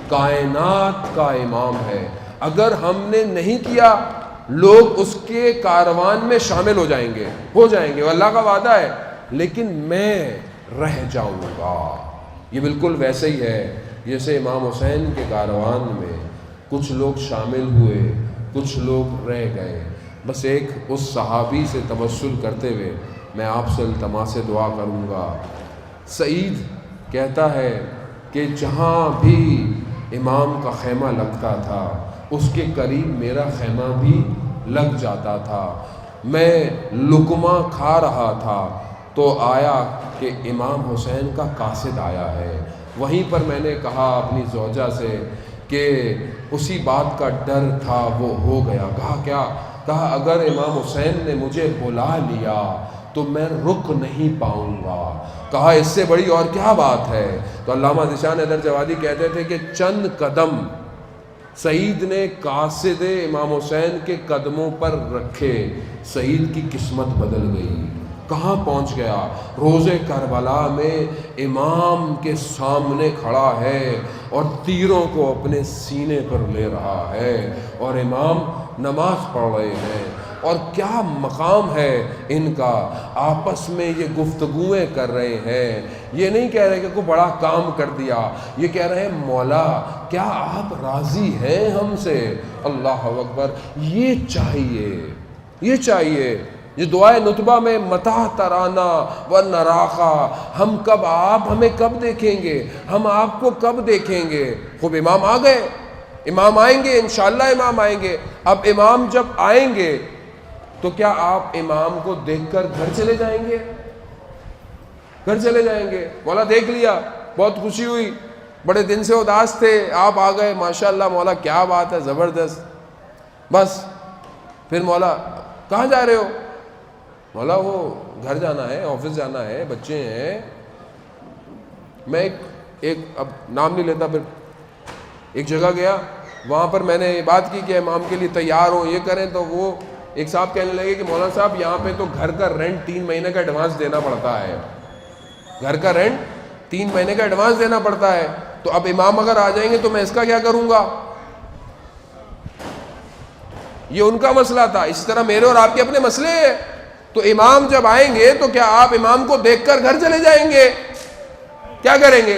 کائنات کا امام ہے. اگر ہم نے نہیں کیا، لوگ اس کے کاروان میں شامل ہو جائیں گے، وہ اللہ کا وعدہ ہے، لیکن میں رہ جاؤں گا. یہ بالکل ویسے ہی ہے جیسے امام حسین کے کاروان میں کچھ لوگ شامل ہوئے، کچھ لوگ رہ گئے. بس ایک اس صحابی سے توسل کرتے ہوئے میں آپ سے التماس دعا کروں گا. سعید کہتا ہے کہ جہاں بھی امام کا خیمہ لگتا تھا اس کے قریب میرا خیمہ بھی لگ جاتا تھا. میں لقمہ کھا رہا تھا تو آیا کہ امام حسین کا قاصد آیا ہے. وہیں پر میں نے کہا اپنی زوجہ سے کہ اسی بات کا ڈر تھا، وہ ہو گیا. کہا کیا؟ کہا اگر امام حسین نے مجھے بلا لیا تو میں رک نہیں پاؤں گا. کہا اس سے بڑی اور کیا بات ہے؟ تو علامہ ذیشان حیدر جوادی کہتے تھے کہ چند قدم سعید نے قاصد امام حسین کے قدموں پر رکھے، سعید کی قسمت بدل گئی. کہاں پہنچ گیا؟ روز کربلا میں امام کے سامنے کھڑا ہے اور تیروں کو اپنے سینے پر لے رہا ہے، اور امام نماز پڑھ رہے ہیں. اور کیا مقام ہے ان کا، آپس میں یہ گفتگویں کر رہے ہیں. یہ نہیں کہہ رہے کہ کوئی بڑا کام کر دیا، یہ کہہ رہے ہیں مولا کیا آپ راضی ہیں ہم سے؟ اللہ اکبر. یہ چاہیے. یہ دعائے نطبہ میں متى ترانا و نراقا، ہم کب، آپ ہمیں کب دیکھیں گے، ہم آپ کو کب دیکھیں گے. خوب امام آ گئے، امام آئیں گے، انشاءاللہ امام آئیں گے. اب امام جب آئیں گے تو کیا آپ امام کو دیکھ کر گھر چلے جائیں گے؟ مولا دیکھ لیا، بہت خوشی ہوئی، بڑے دن سے اداس تھے، آپ آ گئے، ماشاءاللہ مولا کیا بات ہے، زبردست. بس پھر مولا کہاں جا رہے ہو؟ مولا وہ گھر جانا ہے، آفس جانا ہے، بچے ہیں. میں ایک اب نام نہیں لیتا، پھر ایک جگہ گیا، وہاں پر میں نے یہ بات کی کہ امام کے لیے تیار ہو، یہ کریں. تو وہ ایک صاحب کہنے لگے کہ مولانا صاحب یہاں پہ تو گھر کا رینٹ 3 مہینے کا ایڈوانس دینا پڑتا ہے، گھر کا رینٹ 3 مہینے کا ایڈوانس دینا پڑتا ہے. تو اب امام اگر آ جائیں گے تو میں اس کا کیا کروں گا؟ یہ ان کا مسئلہ تھا، اس طرح میرے اور آپ کے اپنے مسئلے ہیں. تو امام جب آئیں گے تو کیا آپ امام کو دیکھ کر گھر چلے جائیں گے؟ کیا کریں گے؟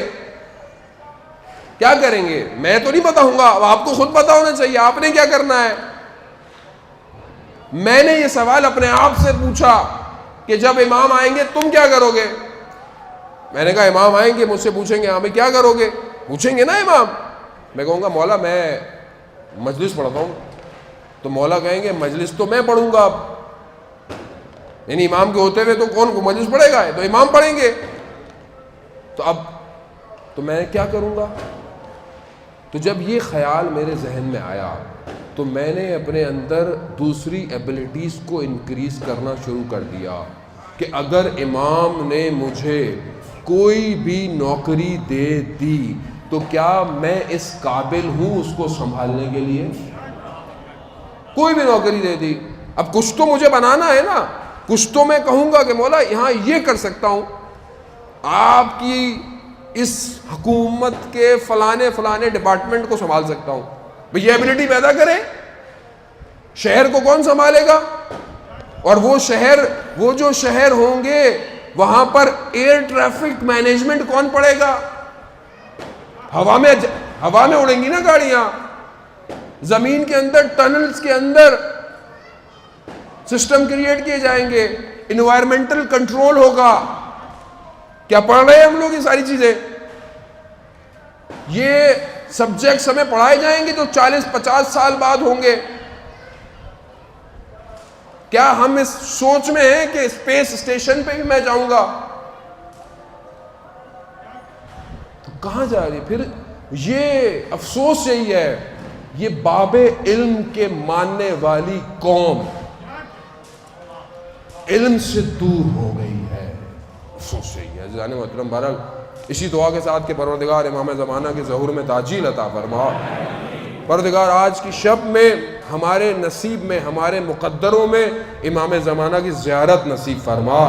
کیا کریں گے؟ میں تو نہیں بتاؤں گا، اب آپ کو خود پتا ہونا چاہیے آپ نے کیا کرنا ہے۔ میں نے یہ سوال اپنے آپ سے پوچھا کہ جب امام آئیں گے تم کیا کرو گے؟ میں نے کہا امام آئیں گے مجھ سے پوچھیں گے ہمیں کیا کرو گے؟ پوچھیں گے نا امام، میں کہوں گا مولا میں مجلس پڑھتا ہوں، تو مولا کہیں گے مجلس تو میں پڑھوں گا اب، یعنی امام کے ہوتے ہوئے تو کون کو مجلس پڑھے گا؟ تو امام پڑھیں گے، تو اب تو میں کیا کروں گا؟ تو جب یہ خیال میرے ذہن میں آیا تو میں نے اپنے اندر دوسری ایبلٹیز کو انکریز کرنا شروع کر دیا کہ اگر امام نے مجھے کوئی بھی نوکری دے دی تو کیا میں اس قابل ہوں اس کو سنبھالنے کے لیے؟ کوئی بھی نوکری دے دی، اب کچھ تو مجھے بنانا ہے نا، کچھ تو میں کہوں گا کہ مولا یہاں یہ کر سکتا ہوں، آپ کی اس حکومت کے فلانے ڈپارٹمنٹ کو سنبھال سکتا ہوں، بھئی یہ ایبلٹی پیدا کرے۔ شہر کو کون سنبھالے گا؟ اور وہ جو شہر ہوں گے وہاں پر ایئر ٹریفک مینجمنٹ کون پڑے گا؟ ہوا میں اڑیں گی نا گاڑیاں، زمین کے اندر ٹنلز کے اندر سسٹم کریٹ کیے جائیں گے، انوائرمنٹل کنٹرول ہوگا۔ کیا پڑھ رہے ہیں ہم لوگ یہ ساری چیزیں؟ یہ سبجیکٹس ہمیں پڑھائے جائیں گے جو 40-50 سال بعد ہوں گے۔ کیا ہم اس سوچ میں ہیں کہ اسپیس اسٹیشن پہ بھی میں جاؤں گا؟ تو کہاں جا رہی؟ پھر یہ افسوس یہی ہے، یہ باب علم کے ماننے والی قوم علم سے دور ہو گئی ہے، افسوس یہی ہے۔ جانے محترم بہرحال اسی دعا کے ساتھ کہ پروردگار امام زمانہ کے ظہور میں تعجیل عطا فرما، پروردگار آج کی شب میں ہمارے نصیب میں، ہمارے مقدروں میں امام زمانہ کی زیارت نصیب فرما۔